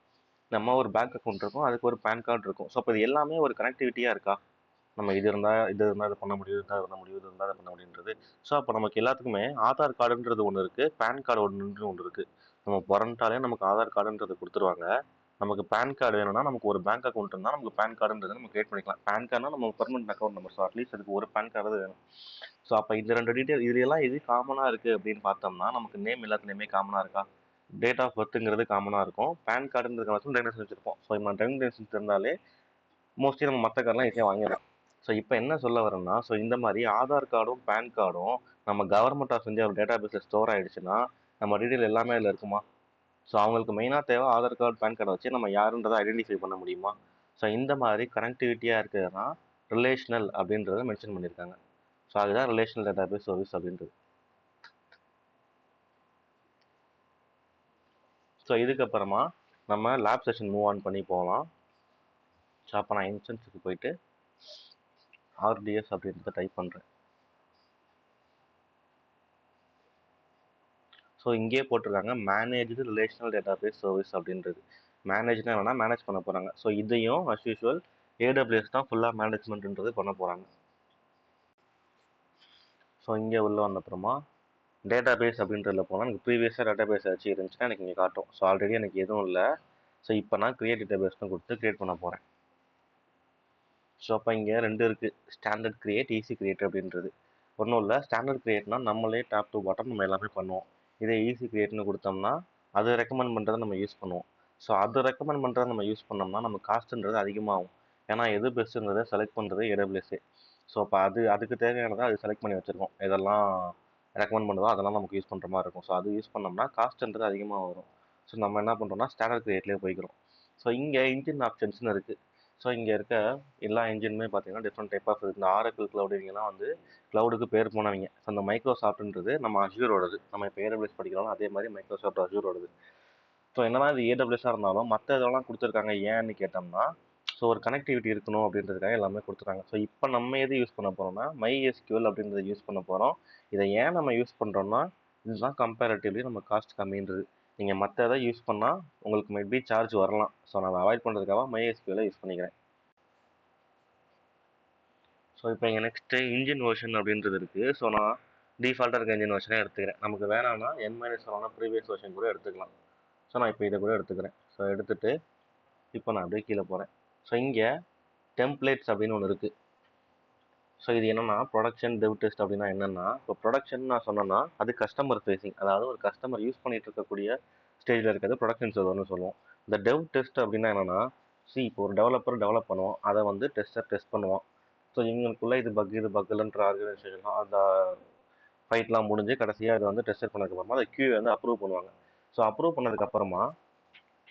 நம்ம ஒரு பேங்க் அக்கௌண்ட் இருக்கும், அதுக்கு ஒரு பேன் கார்டு இருக்கும். ஸோ அப்போ இது எல்லாமே ஒரு கனெக்டிவிட்டியாக இருக்கா, நம்ம இது இருந்தால் இதை பண்ண முடியும், இது பண்ண முடியும், இது இருந்தால் அதை பண்ண முடியுன்றது. ஸோ அப்போ நமக்கு எல்லாத்துக்குமே ஆதார் கார்டுன்றது ஒன்று இருக்குது, பேன் கார்டு ஒன்று இருக்குது. நம்ம பிறந்துட்டாலே நமக்கு ஆதார் கார்டுன்றது கொடுத்துருவாங்க. நமக்கு பேன் கார்டு வேணும்னா நமக்கு ஒரு பேங்க் அக்கௌண்ட் இருந்தால் நமக்கு பேன் கார்டுன்றது நம்ம கிரியேட் பண்ணிக்கலாம். பேன் கார்டுனா நம்ம permanent account number. So at least அதுக்கு ஒரு பேன் கார்டு வேணும். ஸோ அப்போ இந்த 2 டீட்டெயில் இதுலாம் எது காமனாக இருக்குது அப்படின்னு பார்த்தோம்னா நமக்கு நேம் எல்லாத்துலேயுமே காமனாக இருக்கா, டேட் ஆஃப் பர்த்துங்கிறது காமனாக இருக்கும், பேன் கார்டுன்றதுக்கு மட்டும் டிரைவிங் லைசன்ஸ் வச்சுருப்போம். ஸோ நம்ம டிரைவிங் லைசன்ஸ் இருந்தாலே மோஸ்ட்லி நம்ம மற்ற கார்டெலாம் ஈஸியாக வாங்கிடலாம். ஸோ இப்போ என்ன சொல்ல வரேன்னா, ஸோ இந்த மாதிரி ஆதார் கார்டும் பேன் கார்டும் நம்ம கவர்மெண்ட் ஆஃப் இந்தியா டேட்டா பேஸில் ஸ்டோர் ஆகிடுச்சுன்னா நம்ம டீட்டெயில் எல்லாமே அதில் இருக்குமா. ஸோ அவங்களுக்கு மெயினாக தேவை ஆதார் கார்டு, பேன் கார்டை வச்சு நம்ம யாருன்றதை ஐடென்டிஃபை பண்ண முடியுமா. ஸோ இந்த மாதிரி கனெக்டிவிட்டியாக இருக்கிறதுனா ரிலேஷனல் அப்படின்றத மென்ஷன் பண்ணியிருக்காங்க. ஸோ அதுதான் ரிலேஷனல் டேட்டாபேஸ் சர்வீஸ் அப்படின்றது. ஸோ இதுக்கப்புறமா நம்ம லேப் செஷன் மூவ் ஆன் பண்ணி போகலாம். ஸோ அப்போ நான் இன்ஸ்டன்ஸுக்கு போயிட்டு ஆர்டிஎஸ் அப்படின்றத டைப் பண்ணுறேன். ஸோ இங்கேயே போட்டிருக்காங்க மேனேஜ்டு ரிலேஷனல் டேட்டாபேஸ் சர்வீஸ் அப்படின்றது. மேனேஜ்னா என்னன்னா மேனேஜ் பண்ண போகிறாங்க. ஸோ இதையும் அஸ் யூஷுவல் ஏடபிள்யூஎஸ் தான் ஃபுல்லாக மேனேஜ்மெண்ட்ன்றது பண்ண போகிறாங்க. ஸோ இங்கே உள்ள வந்தப்புறமா டேட்டா பேஸ் அப்படின்றதுல போனால் எனக்கு ப்ரீவியஸாக டேட்டா பேஸ் ஏதாச்சும் இருந்துச்சுன்னா எனக்கு இங்கே காட்டும். ஸோ ஆல்ரெடி எனக்கு எதுவும் இல்லை, ஸோ இப்போ நான் கிரியேட் டேட்டாபேஸ்னு கொடுத்து கிரியேட் பண்ண போகிறேன். ஸோ அப்போ இங்கே 2 இருக்குது, ஸ்டாண்டர்ட் கிரியேட், ஈஸி கிரியேட் அப்படின்றது. ஒன்றும் இல்லை, ஸ்டாண்டர்ட் கிரியேட்னா நம்மளே டாப் டு பாட்டம் நம்ம எல்லாமே பண்ணுவோம். இதே ஈஸி கிரியேட்னு கொடுத்தோம்னா அது ரெக்கமெண்ட் பண்ணுறதை நம்ம யூஸ் பண்ணுவோம். ஸோ அது ரெக்கமெண்ட் பண்ணுறதை நம்ம யூஸ் பண்ணோம்னா நம்ம காஸ்ட்டுன்றது அதிகமாகும். ஏன்னா எது பெஸ்ட்டுன்றதை செலக்ட் பண்ணுறது ஏடபிள்யூஎஸ்ஸே. ஸோ அப்போ அதுக்கு தேவையானதை அது செலக்ட் பண்ணி வச்சுருக்கோம். இதெல்லாம் ரெக்கமெண்ட் பண்ணுதோ அதெல்லாம் நமக்கு யூஸ் பண்ணுற மாதிரி இருக்கும். ஸோ அது யூஸ் பண்ணோம்னா காஸ்ட்ன்றது அதிகமாக வரும். ஸோ நம்ம என்ன பண்ணுறோம்னா ஸ்டாண்டர்ட் கிரியேட்லேயே போய்க்கிறோம். ஸோ இங்கே இன்ஜின் ஆப்ஷன்ஸ்னு இருக்குது. ஸோ இங்கே இருக்க எல்லா இன்ஜினுமே பார்த்தீங்கன்னா டிஃப்ரெண்ட் டைப் ஆஃப் இருக்குது. இந்த ஆரக்கிள் க்ளவுட் இவங்கெல்லாம் வந்து க்ளவுடுக்கு பேர் போனவங்க. ஸோ அந்த மைக்ரோசாஃப்ட்ன்றது நம்ம அஷ்யூரோடது. நம்ம இப்போ ஏடபிள்யூஎஸ் படிக்கிறோம் அதே மாதிரி மைக்ரோசாஃப்ட் அஷ்யூரோடது. ஸோ என்னன்னா இது ஏடபிள்யூஎஸ்ஸாக இருந்தாலும் மற்ற இதெல்லாம் கொடுத்துருக்காங்க ஏன்னு கேட்டோம்னா, ஸோ ஒரு கனெக்டிவிட்டி இருக்கணும் அப்படின்றதுக்காக எல்லாமே கொடுத்துருக்காங்க. ஸோ இப்போ நம்ம எது யூஸ் பண்ண போகிறோம்னா MySQL அப்படின்றத யூஸ் பண்ண போகிறோம். இதை ஏன் நம்ம யூஸ் பண்ணுறோம்னா இதுதான் கம்பேரிட்டிவ்லி நம்ம காஸ்ட் கம்மின்றது. நீங்கள் மற்ற எதை யூஸ் பண்ணால் உங்களுக்கு மேபி சார்ஜ் வரலாம். ஸோ நான் அவாய்ட் பண்ணுறதுக்காக MySQL யூஸ் பண்ணிக்கிறேன். ஸோ இப்போ இங்கே நெக்ஸ்ட்டு இன்ஜின் வெர்ஷன் அப்படின்றது இருக்குது. ஸோ நான் டிஃபால்ட்டாக இருக்க இன்ஜின் வெர்ஷனே எடுத்துக்கிறேன். நமக்கு வேணாம்னா N-1 ப்ரீவியஸ் வெர்ஷன் கூட எடுத்துக்கலாம். ஸோ நான் இப்போ இதை கூட எடுத்துக்கிறேன். ஸோ எடுத்துகிட்டு இப்போ நான் அப்படியே கீழே போகிறேன். ஸோ இங்கே டெம்ப்ளேட்ஸ் அப்படின்னு ஒன்று இருக்குது. ஸோ இது என்னென்னா ப்ரொடக்ஷன் டெவ் டெஸ்ட் அப்படின்னா என்னென்னா, இப்போ ப்ரொடக்ஷன் நான் சொன்னேன்னா அது கஸ்டமர் ஃபேஸிங், அதாவது ஒரு கஸ்டமர் யூஸ் பண்ணிட்டு இருக்கக்கூடிய ஸ்டேஜில் இருக்கிறது ப்ரொடக்ஷன் சர்வர்னு சொல்லுவோம். இந்த டெவ் டெஸ்ட் அப்படின்னா என்னென்னா, இப்போ ஒரு டெவலப்பர் டெவலப் பண்ணுவோம், அதை வந்து டெஸ்டர் டெஸ்ட் பண்ணுவான். ஸோ இவங்களுக்குள்ள இது பக்கில்ன்ற ஆர்கனைசேஷன் அந்த ஃபைட்லாம் முடிஞ்சு கடைசியாக இது வந்து டெஸ்ட் பண்ணதுக்கப்புறமா அதை QA வந்து அப்ரூவ் பண்ணுவாங்க. ஸோ அப்ரூவ் பண்ணதுக்கப்புறமா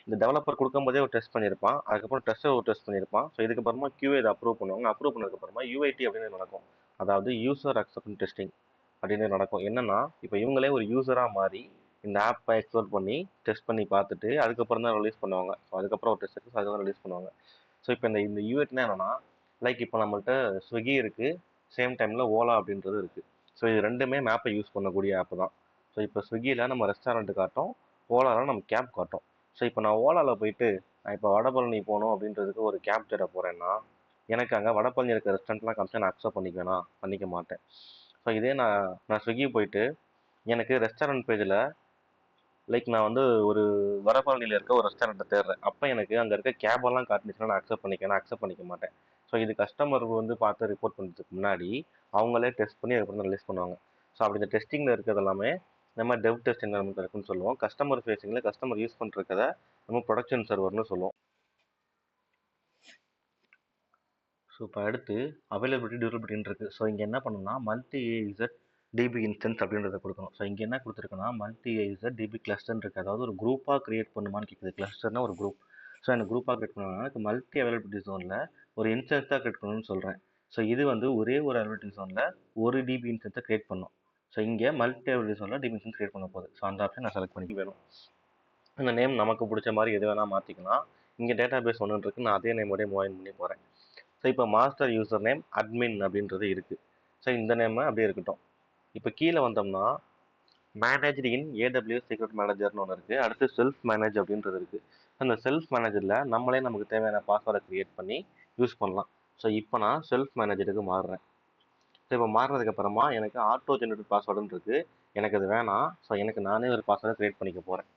இந்த டெவலப்பர் கொடுக்கும்போதே ஒரு டெஸ்ட் பண்ணியிருப்பான், அதுக்கப்புறம் டெஸ்ட்டை ஒரு டெஸ்ட் பண்ணியிருப்பான். ஸோ இதுக்கப்புறமா QA இதை அப்ரூவ் பண்ணுவாங்க. அப்ரூவ் பண்ணதுக்கப்புறமா UAT அப்படின்னு நடக்கும், அதாவது யூசர் அக்செப்டன்ஸ் டெஸ்டிங் அப்படின்னு நடக்கும். என்னன்னா இப்போ இவங்களே ஒரு யூசராக மாறி இந்த ஆப்பை எக்ஸ்ப்ளோர் பண்ணி டெஸ்ட் பண்ணி பார்த்துட்டு அதுக்கப்புறம் தான் ரிலீஸ் பண்ணுவாங்க. ஸோ அதுக்கப்புறம் ஒரு டெஸ்ட் இருக்குது, அதுக்கப்புறம் ரிலீஸ் பண்ணுவாங்க. ஸோ இப்போ இந்த UATனா என்னன்னா, லைக் இப்போ நம்மள்ட்ட ஸ்விக்கி இருக்குது, சேம் டைமில் ஓலா அப்படின்றது இருக்குது. ஸோ இது ரெண்டுமே மேப்பை யூஸ் பண்ணக்கூடிய ஆப் தான். ஸோ இப்போ ஸ்விக்கியில் நம்ம ரெஸ்டாரண்ட் காட்டும், ஓலாவில் நம்ம கேப் காட்டும். ஸோ இப்போ நான் ஓலாவில் போயிட்டு நான் இப்போ வடபழனி போகணும் அப்படின்றதுக்கு ஒரு கேப் தேட போகிறேன்னா எனக்கு அங்கே வடபழனி இருக்க ரெஸ்டாரண்ட்லாம் காமிச்சா நான் அக்செப்ட் பண்ணிக்குவேனா? பண்ணிக்க மாட்டேன். ஸோ இதே நான் ஸ்விக்கி போயிட்டு எனக்கு ரெஸ்டாரண்ட் பேஜில் லைக் நான் வந்து ஒரு வடபழனியில் இருக்க ஒரு ரெஸ்டாரண்ட்டை தேடுறேன், அப்போ எனக்கு அங்கே இருக்க கேபெல்லாம் காட்டுச்சுன்னா நான் அக்செப்ட் பண்ணிக்க மாட்டேன். ஸோ இது கஸ்டமர் வந்து பார்த்து ரிப்போர்ட் பண்ணுறதுக்கு முன்னாடி அவங்களே டெஸ்ட் பண்ணி அதுக்கப்புறம் ரிலீஸ் பண்ணுவாங்க. ஸோ அப்படி இந்த டெஸ்டிங்கில் இருக்கிறது எல்லாமே நம்ம டெவ் டெஸ்ட் என்வரன்மெண்ட் இருக்குன்னு சொல்லுவோம். கஸ்டமர் ஃபேஸிங்கில் கஸ்டமர் யூஸ் பண்ணுறத நம்ம ப்ரொடக்ஷன் சர்வர்னு சொல்லுவோம். ஸோ இப்போ அடுத்து அவைலபிலிட்டி டியூரபிலிட்டின்னு இருக்குது. ஸோ இங்கே என்ன பண்ணணும்னா மல்டி ஏஇசட் டிபி இன்ஸ்டன்ஸ் அப்படின்றத கொடுக்கணும். ஸோ இங்கே என்ன கொடுத்துருக்குன்னா மல்டி ஏஇசட் டிபி கிளஸ்டர்னு இருக்குது. அதாவது ஒரு குரூப்பாக கிரியேட் பண்ணுமான்னு கேட்குது. கிளஸ்டர்னா ஒரு குரூப். ஸோ எனக்கு குரூப்பாக கிரியேட் பண்ணணும்னா எனக்கு மல்டி அவைலபிலிட்டி ஜோனில் ஒரு இன்ஸ்டன்ஸ் தான் கிரியேட் பண்ணணும்னு சொல்கிறேன். ஸோ இது வந்து ஒரே ஒரு அவைலபிலிட்டி ஜோனில் ஒரு டிபி இன்ஸ்டன்ஸை கிரியேட் பண்ணணும். ஸோ இங்கே மல்டி அவைலபிலிட்டி ஜோனில் டிபி இன்ஸ்டன்ஸ் கிரியேட் பண்ண போகுது. ஸோ அந்த ஆப்ஷன் நான் செலக்ட் பண்ணி வேணும். இந்த நேம் நமக்கு பிடிச்ச மாதிரி எது வேணால் மாற்றிக்கலாம். இங்கே டேட்டா பேஸ் ஒன்று இருக்குது, நான் அதே நேமோடய மூவ் பண்ணி போகிறேன். ஸோ இப்போ மாஸ்டர் யூசர் நேம் அட்மின் அப்படின்றது இருக்குது. ஸோ இந்த நேம் அப்படியே இருக்கட்டும். இப்போ கீழே வந்தோம்னா மேனேஜ்டு இன் AWS சீக்ரெட் மேனேஜர்னு ஒன்று இருக்குது. அடுத்து செல்ஃப் மேனேஜ் அப்படின்றது இருக்குது. அந்த செல்ஃப் மேனேஜரில் நம்மளே நமக்கு தேவையான பாஸ்வேர்டை க்ரியேட் பண்ணி யூஸ் பண்ணலாம். ஸோ இப்போ நான் செல்ஃப் மேனேஜருக்கு மாறுறேன். ஸோ இப்போ மாறினதுக்கப்புறமா எனக்கு ஆட்டோ ஜென்ரேட்டட் பாஸ்வேர்டுன்னு இருக்குது. எனக்கு அது வேணாம். ஸோ எனக்கு நானே ஒரு பாஸ்வேர்டை க்ரியேட் பண்ணிக்க போகிறேன்.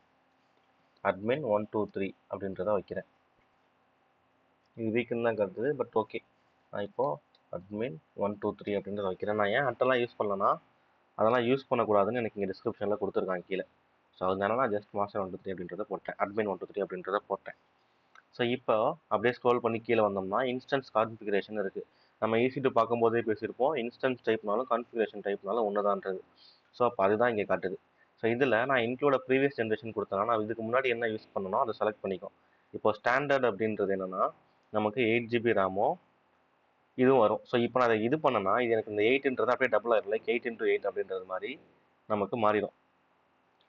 அட்மின் 123 அப்படின்றத வைக்கிறேன். இது வீக்குன்னு தான் கருதுது, பட் ஓகே. நான் இப்போது அட்மின் 123 அப்படின்றத வைக்கிறேன். நான் ஏன் அட்டெல்லாம் யூஸ் பண்ணலன்னா அதெல்லாம் யூஸ் பண்ணக்கூடாதுன்னு எனக்கு இங்கே டிஸ்கிரிப்ஷனில் கொடுத்துருக்காங்க கீழே. ஸோ அதனால நான் ஜஸ்ட் மாஸ்டர் 123 அப்படின்றத போட்டேன், அட்மின் 123 அப்படின்றத போட்டேன். ஸோ இப்போ அப்படியே ஸ்க்ரோல் பண்ணி கீழே வந்தோம்னா இன்ஸ்டன்ஸ் கான்ஃபிகரேஷன் இருக்குது. நம்ம ஈஸி பார்க்கும்போதே பேசியிருப்போம், இன்ஸ்டன்ஸ் டைப்னாலும் கான்ஃபிகரேஷன் டைப்னாலும் ஒன்று தான்றது. ஸோ அப்போ அதுதான் இங்கே காட்டுது. ஸோ இதில் நான் இன்க்ளூட ப்ரீவியஸ் ஜென்ரேஷன் கொடுத்தேன்னா நான் இதுக்கு முன்னாடி என்ன யூஸ் பண்ணணும் அதை செலக்ட் பண்ணிக்கும். இப்போ ஸ்டாண்டர்ட் அப்படின்றது என்னென்னா நமக்கு 8 GB ரேமோ இதுவும் வரும். ஸோ இப்போ நான் அதை இது பண்ணேன்னா இது எனக்கு இந்த 8ன்றது அப்படியே டபுள் ஆயிரும், லைக் 8x8 அப்படின்றது மாதிரி நமக்கு மாறிடும்.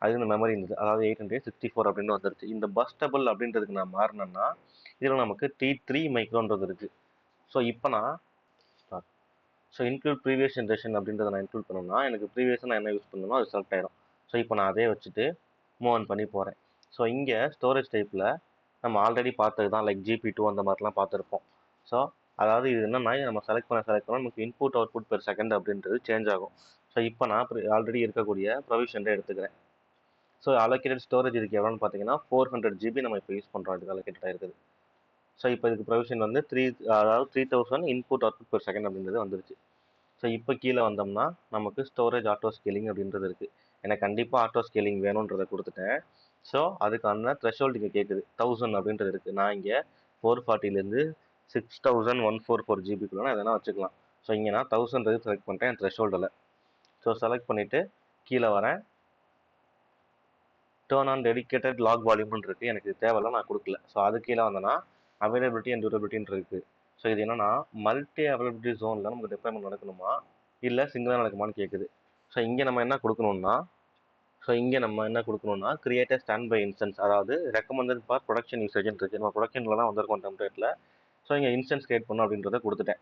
அது இந்த மெமரி இருந்தது, அதாவது 8x64 அப்படின்னு வந்துருச்சு. இந்த பஸ்டபிள் அப்படின்றதுக்கு நான் மாறினேன்னா இதில் நமக்கு T3 மைக்ரோன்றது இருக்குது. ஸோ இப்போ நான் ஸோ இன்க்ளூட் ப்ரீவியஸ் ஜென்ரேஷன் அப்படின்றத நான் இன்க்ளூட் பண்ணணும்னா எனக்கு ப்ரீவியஸாக நான் என்ன யூஸ் பண்ணணுமோ அது செலக்ட் ஆயிரும். ஸோ இப்போ நான் அதே வச்சுட்டு மூவ் ஆன் பண்ணி போகிறேன். ஸோ இங்கே ஸ்டோரேஜ் டைப்பில் நம்ம ஆல்ரெடி பார்த்தது தான், லைக் GP2 அந்த மாதிரிலாம் பார்த்துருப்போம். ஸோ அதாவது இது என்னன்னா நம்ம செலக்ட் பண்ண நமக்கு இன்புட் அவுட்புட் பெர் செகண்ட் அப்படின்றது சேஞ்ச் ஆகும். ஸோ இப்போ நான் ஆல்ரெடி இருக்கக்கூடிய ப்ரொவிஷன் எடுத்துக்கிறேன். ஸோ அலோகேட்டட் ஸ்டோரேஜ் இதுக்கு எவ்வளோன்னு பார்த்தீங்கன்னா 400 GB நம்ம இப்போ யூஸ் பண்ணுறோம். இதுக்கு அலோகேட்டடாக இருக்குது. ஸோ இப்போ இதுக்கு ப்ரொவிஷன் வந்து அதாவது 3000 இன்புட் அவுட்புட் பெர் செகண்ட் அப்படின்றது வந்துருச்சு. ஸோ இப்போ கீழே வந்தோம்னா நமக்கு ஸ்டோரேஜ் ஆட்டோ ஸ்கேலிங் அப்படின்றது இருக்குது. எனக்கு கண்டிப்பாக ஆட்டோ ஸ்கேலிங் வேணுன்றதை கொடுத்துட்டேன். ஸோ அதுக்கான த்ரெஷோல்டு இங்கே கேட்குது 1000 அப்படின்றது இருக்குது. நான் இங்கே 440லேருந்து 6144 ஜிபிக்குள்ள எதனா வச்சுக்கலாம். ஸோ இங்கே நான் 1000 செலக்ட் பண்ணிட்டேன் என் த்ரெஷோல்டில். ஸோ செலக்ட் பண்ணிவிட்டு கீழே வரேன். டேர்ன் ஆன் டெடிகேட்டட் லாக் வால்யூம்னு இருக்குது. எனக்கு தேவையில்ல, நான் கொடுக்கல. ஸோ அது கீழே வந்தேன்னா அவைலபிலிட்டி அண்ட் டியூரபிலிட்டின்னு இருக்குது. ஸோ இது என்னன்னா மல்டி அவைலபிலிட்டி ஜோனில் நமக்கு டிப்ளாய்மெண்ட் நடக்கணுமா இல்லை சிங்கிளாக நடக்குமான்னு கேட்குது. ஸோ இங்கே நம்ம என்ன கொடுக்கணும்னா create a standby instance, அதாவது ரெக்கமெண்டட் ஃபார் ப்ரொடக்ஷன் யூசேஜ்னு இருக்குது. நம்ம ப்ரொடக்ஷனில் தான் வந்திருக்கோம் டெம்ப்ளேட்டில். ஸோ இங்கே இன்ஸ்டன்ஸ் கிரியேட் பண்ணணும் அப்படின்றத கொடுத்துட்டேன்.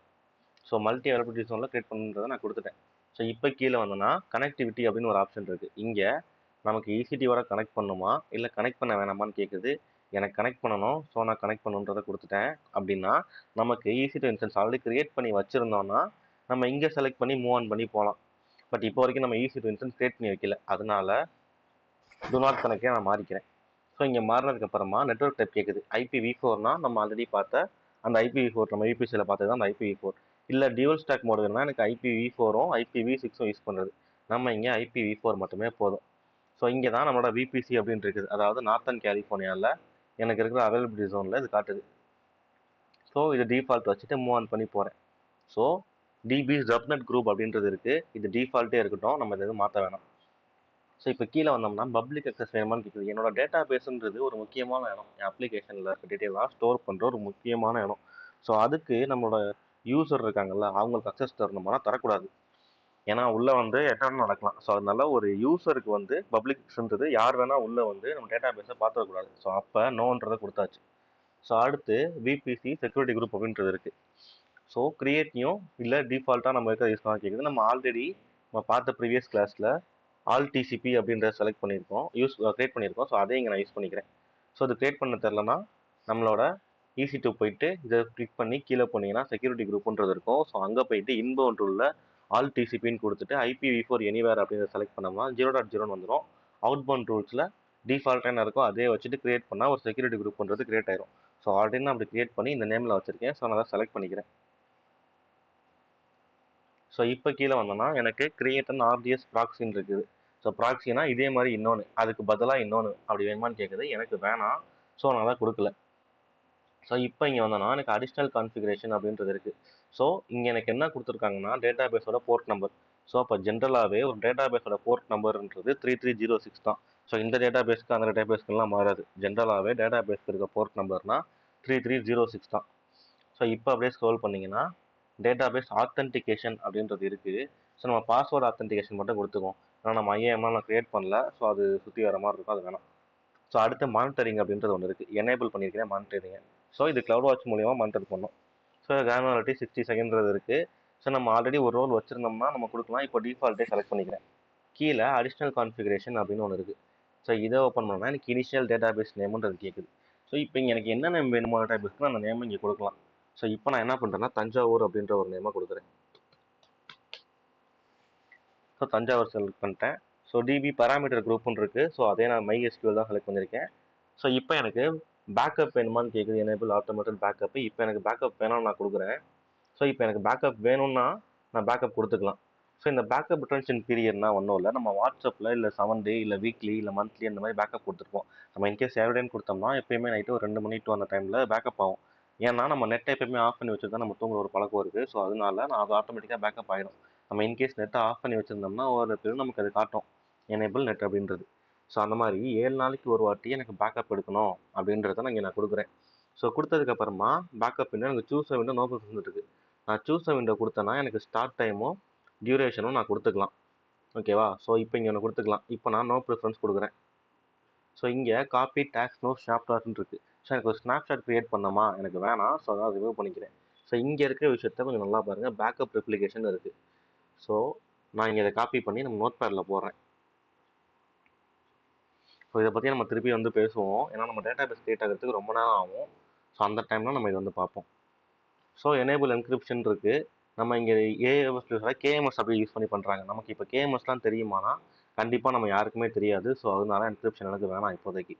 ஸோ மல்டி அவைலபிலிட்டி ஜோனில் கிரியேட் பண்ணுறதை நான் கொடுத்துட்டேன். ஸோ இப்போ கீழே வந்தோன்னா கனெக்டிவிட்டி அப்படின்னு ஒரு ஆப்ஷன் இருக்குது. இங்கே நமக்கு ஈசிடியோட கனெக்ட் பண்ணணுமா இல்லை கனெக்ட் பண்ண வேணாமான்னு கேட்குது. எனக்கு கனெக்ட் பண்ணணும். ஸோ நான் கனெக்ட் பண்ணுன்றதை கொடுத்துட்டேன். அப்படின்னா நமக்கு ஈசி2 இன்ஸ்டன்ஸ் ஆல்ரெடி கிரியேட் பண்ணி வச்சுருந்தோம்னா நம்ம இங்கே செலக்ட் பண்ணி மூவ் ஆன் பண்ணி போகலாம். பட் இப்போ வரைக்கும் நம்ம ஈசி2 இன்ஸ்டன்ஸ் கிரியேட் பண்ணி வைக்கல. அதனால டு நாட் கனெக்டே நான் மாறிக்கிறேன். ஸோ இங்கே மாறினதுக்கப்புறமா நெட்வொர்க் டைப் கேட்குது. IPv4னா நம்ம ஆல்ரெடி பார்த்த அந்த IPv4 நம்ம யூபிசியில் பார்த்தது தான் அந்த IPv4. இல்லை டியூவல் ஸ்டாக் மோடு வேணும்னா எனக்கு IPv4ம் IPv6ம் யூஸ் பண்ணுறது. நம்ம இங்கே IPv4 மட்டுமே போதும். ஸோ இங்கே தான் நம்மளோட விபிசி அப்படின்னு இருக்குது. அதாவது நார்த்தன் கலிஃபோர்னியாவில் எனக்கு இருக்கிற அவைலபிலிட்டி ஜோனில் இது காட்டுது. ஸோ இது டிஃபால்ட் வச்சுட்டு மூவ் ஆன் பண்ணி போகிறேன். ஸோ டிபி சப்நெட் குரூப் அப்படின்றது இருக்குது. இது டிஃபால்ட்டே இருக்கட்டும், நம்ம இது எதுவும் மாற்ற வேணாம். ஸோ இப்போ கீழே வந்தோம்னா பப்ளிக் அக்சஸ் வேணுமான்னு கேட்குது. என்னோட டேட்டா பேஸுன்றது ஒரு முக்கியமான இடம். என் அப்ளிகேஷனில் இருக்க டீட்டெயிலாக ஸ்டோர் பண்ணுற ஒரு முக்கியமான இடம். ஸோ அதுக்கு நம்மளோட யூசர் இருக்காங்கல்ல, அவங்களுக்கு அக்சஸ் தரணுமானா தரக்கூடாது. ஏன்னா உள்ளே வந்து என்னென்ன நடக்கலாம். ஸோ அதனால ஒரு யூசருக்கு வந்து பப்ளிக்ன்றது யார் வேணால் உள்ளே வந்து நம்ம டேட்டா பேஸை பார்த்துக்கூடாது. ஸோ அப்போ நோன்றதை கொடுத்தாச்சு. ஸோ அடுத்து விபிசி செக்யூரிட்டி குரூப் அப்படின்றது இருக்குது. ஸோ கிரியேட்னியும் இல்லை டிஃபால்ட்டாக நம்ம இருக்கிற யூஸ் பண்ண கேட்குது. நம்ம ஆல்ரெடி நம்ம பார்த்த ப்ரீவியஸ் கிளாஸில் ஆல் டிசிபி அப்படின்றத செலக்ட் பண்ணியிருக்கோம், கிரியேட் பண்ணியிருக்கோம். ஸோ அதையும் இங்கே நான் யூஸ் பண்ணிக்கிறேன். ஸோ இது கிரியேட் பண்ண தெரிலனா நம்மளோட EC2 போயிட்டு இதை கிளிக் பண்ணி கீழே போனீங்கன்னா செக்யூரிட்டி குரூப்ன்றது இருக்கும். ஸோ அங்கே போயிட்டு இன்பவுண்ட் உள்ள ஆல் டிசிபின்னு கொடுத்துட்டு IPv4 எனிவேர் அப்படின்றத செலக்ட் பண்ணோம்னா 0.0 வந்துடும். அவுட்பவுண்ட் ரூல்ஸில் டிஃபால்ட்டாக என்ன இருக்கோ அதே வச்சுட்டு கிரியேட் பண்ணால் ஒரு செக்யூரிட்டி குரூப்ன்றது கிரியேட் ஆயிரும். ஸோ ஆல்ரெடி நான் அப்படி கிரியேட் பண்ணி இந்த நேமில் வச்சுருக்கேன். ஸோ நான் அதை செலக்ட் பண்ணிக்கிறேன். ஸோ இப்போ கீழே வந்தோன்னா எனக்கு கிரியேட் அண்ட் ஆர்டிஎஸ் ப்ராக்ஸின்னு இருக்குது. ஸோ ப்ராக்ஸினா இதே மாதிரி இன்னொன்று, அதுக்கு பதிலாக இன்னொன்று அப்படி வேணுமான்னு கேட்குது. எனக்கு வேணாம். ஸோ நான் தான் கொடுக்கல. ஸோ இப்போ இங்கே வந்தோன்னா எனக்கு அடிஷ்னல் கான்ஃபிகரேஷன் அப்படின்றது இருக்குது. ஸோ இங்கே எனக்கு என்ன கொடுத்துருக்காங்கன்னா டேட்டா பேஸோட போர்ட் நம்பர். ஸோ அப்போ ஜென்ரலாகவே ஒரு டேட்டா பேஸோட போர்ட் நம்பர்ன்றது 3306 தான். ஸோ இந்த டேட்டா பேஸ்க்கு அந்த டேட்டா பேஸ்க்குலாம் மாறாது. ஜென்ரலாகவே டேட்டா பேஸ்க்கு இருக்க போர்ட் நம்பர்னா 3306 தான். ஸோ இப்போ அப்படியே ஸ்க்ரோல் பண்ணிங்கன்னா டேட்டாபேஸ் ஆத்தென்டிகேஷன் அப்படின்றது இருக்குது. ஸோ நம்ம பாஸ்வேர்டு ஆத்தென்டிகேஷன் மட்டும் கொடுத்துக்கோம். ஆனால் நம்ம ஐஏஎம்லாம் நான் க்ரியேட் பண்ணல. ஸோ அது சுற்றி வர மாதிரி இருக்கும், அது வேணாம். ஸோ அடுத்து மானிட்டரிங் அப்படின்றது ஒன்று இருக்குது. எனேபிள் பண்ணியிருக்கிறேன் மானிட்டரிங்கை. ஸோ இது கிளவுட் வாட்ச் மூலியமாக மானிட்டர் பண்ணணும். ஸோ கிரானுலாரிட்டி 60 செகண்ட்றது இருக்குது. ஸோ நம்ம ஆல்ரெடி ஒரு ரோல் வச்சுருந்தோம்னா நம்ம கொடுக்கலாம். இப்போ டிஃபால்ட்டே செலக்ட் பண்ணிக்கிறேன். கீழே அடிஷ்னல் கான்ஃபிகரேஷன் அப்படின்னு ஒன்று இருக்குது. ஸோ இதை ஓப்பன் பண்ணால் எனக்கு இனிஷியல் டேட்டாபேஸ் நேம்ன்றது கேட்குது. ஸோ இப்போ இங்கே எனக்கு என்ன நேம் வேணுமோ டேட்டாபேஸ்க்கு அந்த நேம் இங்கே கொடுக்கலாம். ஸோ இப்போ நான் என்ன பண்ணுறேன்னா தஞ்சாவூர் அப்படின்ற ஒரு நேமாக கொடுக்குறேன். ஸோ தஞ்சாவூர் செலக்ட் பண்ணிட்டேன். ஸோ டிபி பேராமீட்டர் குரூப்னு இருக்குது. ஸோ அதே நான் MySQL தான் செலக்ட் பண்ணியிருக்கேன். ஸோ இப்போ எனக்கு பேக்கப் வேணுமான்னு கேட்குது. Enable automated backup. இப்போ எனக்கு பேக்கப் வேணும்னு நான் கொடுக்குறேன். ஸோ இப்போ எனக்கு பேக்கப் வேணும்னா நான் பேக்கப் கொடுத்துக்கலாம். ஸோ இந்த பேக்கப் ரிட்டன்ஷன் பீரியட்னா ஒன்றும் இல்லை. நம்ம வாட்ஸ்அப்பில் இல்லை 7 டே இல்லை வீக்லி இல்லை மந்த்லி அந்த மாதிரி பேக்கப் கொடுத்துருப்போம். நம்ம இன்கேஸ் எவ்ரிடேன்னு கொடுத்தோம்னா எப்பயுமே நைட்டு ஒரு 2 மணி to அந்த டைமில் பேக்கப் ஆகும். ஏன்னா நம்ம நெட்டை எப்பயுமே ஆஃப் பண்ணி வச்சுருந்தா நம்ம தூங்குற ஒரு பழக்கம் இருக்குது. ஸோ அதனால நான் அது ஆட்டோமேட்டிக்காக பேக்கப் ஆகிடும். நம்ம இன்கேஸ் நெட்டை ஆஃப் பண்ணி வச்சுருந்தோம்னா ஒரு பேரும் நமக்கு அது காட்டும் எனேபிள் நெட் அப்படின்றது. ஸோ அந்த மாதிரி 7 நாளைக்கு ஒரு வாட்டி எனக்கு பேக்கப் எடுக்கணும் அப்படின்றத நான் இங்கே நான் கொடுக்குறேன். ஸோ கொடுத்ததுக்கப்புறமா பேக்கப் விண்டோ எனக்கு choose a window no preference இருக்குது. நான் சூஸ் அ விண்டோ கொடுத்தேன்னா எனக்கு ஸ்டார்ட் டைமும் டியூரேஷனும் நான் கொடுத்துக்கலாம். ஓகேவா? ஸோ இப்போ இங்கே ஒன்று கொடுத்துக்கலாம். இப்போ நான் நோ ப்ரிஃபரன்ஸ் கொடுக்குறேன். ஸோ இங்கே காப்பி டேக்ஸ் நோ ஸ்னாப்ஷாட்னு இருக்குது. ஸோ எனக்கு ஒரு ஸ்னாப்ஷாட் க்ரியேட் பண்ணோமா எனக்கு வேணாம். ஸோ அதான் ரிமூவ் பண்ணிக்கிறேன். ஸோ இங்கே இருக்கிற விஷயத்த கொஞ்சம் நல்லா பாருங்கள். பேக்கப் ரெப்ளிகேஷன் இருக்குது. ஸோ நான் இங்கே இதை காப்பி பண்ணி நம்ம நோட் பேடில் போடுறேன். ஸோ இதை பற்றி நம்ம திருப்பி வந்து பேசுவோம். ஏன்னா நம்ம டேட்டா பேஸ் கிரியேட் ஆகிறதுக்கு ரொம்ப நேரம் ஆகும். ஸோ அந்த டைமில் நம்ம இதை வந்து பார்ப்போம். ஸோ எனேபிள் என்கிரிப்ஷன் இருக்குது. நம்ம இங்கே ஏஎம்எஸ் KMS அப்படி யூஸ் பண்ணி பண்ணுறாங்க. நமக்கு இப்போ KMSலாம் தெரியுமானா கண்டிப்பாக நம்ம யாருக்குமே தெரியாது. ஸோ அதனால என்கிரிப்ஷன் எனக்கு வேணாம் இப்போதைக்கு.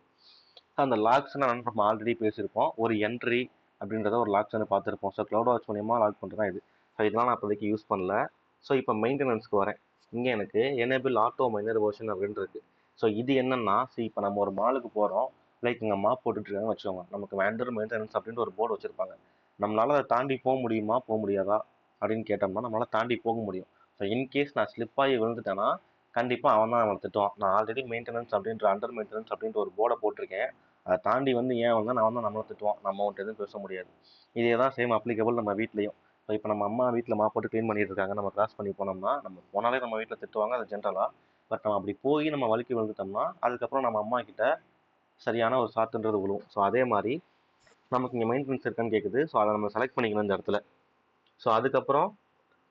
அந்த லாக்ஸ்னா நம்ம ஆல்ரெடி பேசியிருப்போம். ஒரு என்ட்ரி அப்படின்றத ஒரு லாக்ஸ் வந்து பார்த்துருப்போம். ஸோ க்ளவுட் வாட்ச் மூலியமாக லாக் பண்ணுறது தான் இது. ஸோ இதெல்லாம் நான் இப்போதைக்கு யூஸ் பண்ணல. ஸோ இப்போ மெயின்டெனன்ஸ்க்கு வரேன். இங்கே எனக்கு எனேபிள் ஆட்டோ மைனர் வெர்ஷன் அப்படின்னு இருக்கு. ஸோ இது என்னன்னா, இப்போ நம்ம ஒரு மாலுக்கு போகிறோம், லைக் இங்கே மாப் போட்டுட்ருக்காங்கன்னு வச்சுக்கோங்க. நமக்கு வேண்டர் மெயின்டெனன்ஸ் அப்படின்ட்டு ஒரு போர்டு வச்சுருப்பாங்க. நம்மளால் அதை தாண்டி போக முடியுமா போக முடியாதா அப்படின்னு கேட்டோம்னா நம்மளால் தாண்டி போக முடியும். ஸோ இன்கேஸ் நான் ஸ்லிப் ஆகி விழுந்துட்டேன்னா கண்டிப்பாக அவன் தான் நம்மளை திட்டுவான். நான் ஆல்ரெடி மெயின்டெனன்ஸ் அப்படின்ற அண்டர் மெயின்டெனன்ஸ் அப்படின்ற ஒரு போர்டை போட்டிருக்கேன். அதை தாண்டி வந்து ஏன் வந்தால் நான் வந்து நம்மளை திட்டுவான். நம்ம அவன்கிட்ட எதுவும் பேச முடியாது. இதே தான் சேம் அப்ளிகபிள் நம்ம வீட்லேயும். ஸோ இப்போ நம்ம அம்மா வீட்டில் போட்டு க்ளீன் பண்ணிட்டு இருக்காங்க, நம்ம கிராஸ் பண்ணி போனோம்னா நம்ம போனாலே நம்ம வீட்டில் திட்டுவாங்க, அது ஜென்ரலாக. பட் நம்ம அப்படி போய் நம்ம வலிக்கு விழுந்துட்டோம்னா அதுக்கப்புறம் நம்ம அம்மா கிட்ட சரியான ஒரு சாத்துன்றது விழுவும். ஸோ அதே மாதிரி நமக்கு இங்கே மெயின்டெனன்ஸ் இருக்கான்னு கேட்குது. ஸோ அதை நம்ம செலக்ட் பண்ணிக்கணும் இந்த இடத்துல. ஸோ அதுக்கப்புறம்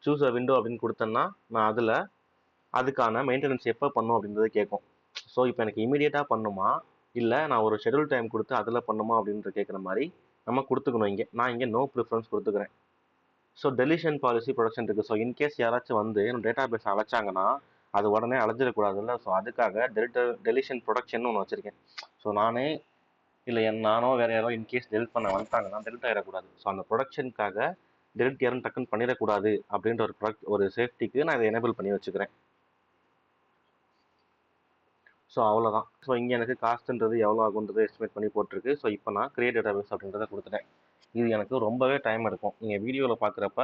சூஸ் அ விண்டோ அப்படின்னு கொடுத்தேன்னா நான் அதில் அதுக்கான மெயின்டெனன்ஸ் எப்போ பண்ணும் அப்படின்றத கேட்கும். ஸோ இப்போ எனக்கு இமீடியட்டாக பண்ணுமா இல்லை நான் ஒரு ஷெடியூல் டைம் கொடுத்து அதில் பண்ணுமா அப்படின்ற கேட்குற மாதிரி நம்ம கொடுத்துக்கணும். இங்கே நான் இங்கே நோ ப்ரிஃபரன்ஸ் கொடுத்துக்கிறேன். ஸோ டெலிஷன் பாலிசி ப்ரொடக்ஷன் இருக்குது. ஸோ இன்கேஸ் யாராச்சும் வந்து டேட்டா பேஸ் அழைச்சாங்கன்னா அது உடனே அழைஞ்சிடக்கூடாதுல்ல. ஸோ அதுக்காக டெலிஷன் ப்ரொடக்ஷன் ஒன்று வச்சுருக்கேன். ஸோ நானே இல்லை நானோ வேறு யாரோ இன்கேஸ் டெலிட் பண்ண வந்துட்டாங்கன்னா டெலிட் ஆகிடக்கூடாது. ஸோ அந்த ப்ரொடக்ஷனுக்காக டெலிட் யாரும் டக்குன்னு பண்ணிடக்கூடாது அப்படின்ற ஒரு சேஃப்டிக்கு நான் இதை எனேபிள் பண்ணி வச்சுக்கிறேன். ஸோ அவ்வளோதான். ஸோ இங்கே எனக்கு காஸ்ட்ன்றது எவ்வளோ ஆகுன்றது எஸ்டிமேட் பண்ணி போட்டிருக்கு. ஸோ இப்போ நான் கிரியேட் டேட்டாபேஸ் அப்படின்றத கொடுத்துட்டேன். இது எனக்கு ரொம்பவே டைம் எடுக்கும். நீங்கள் வீடியோவில் பார்க்குறப்ப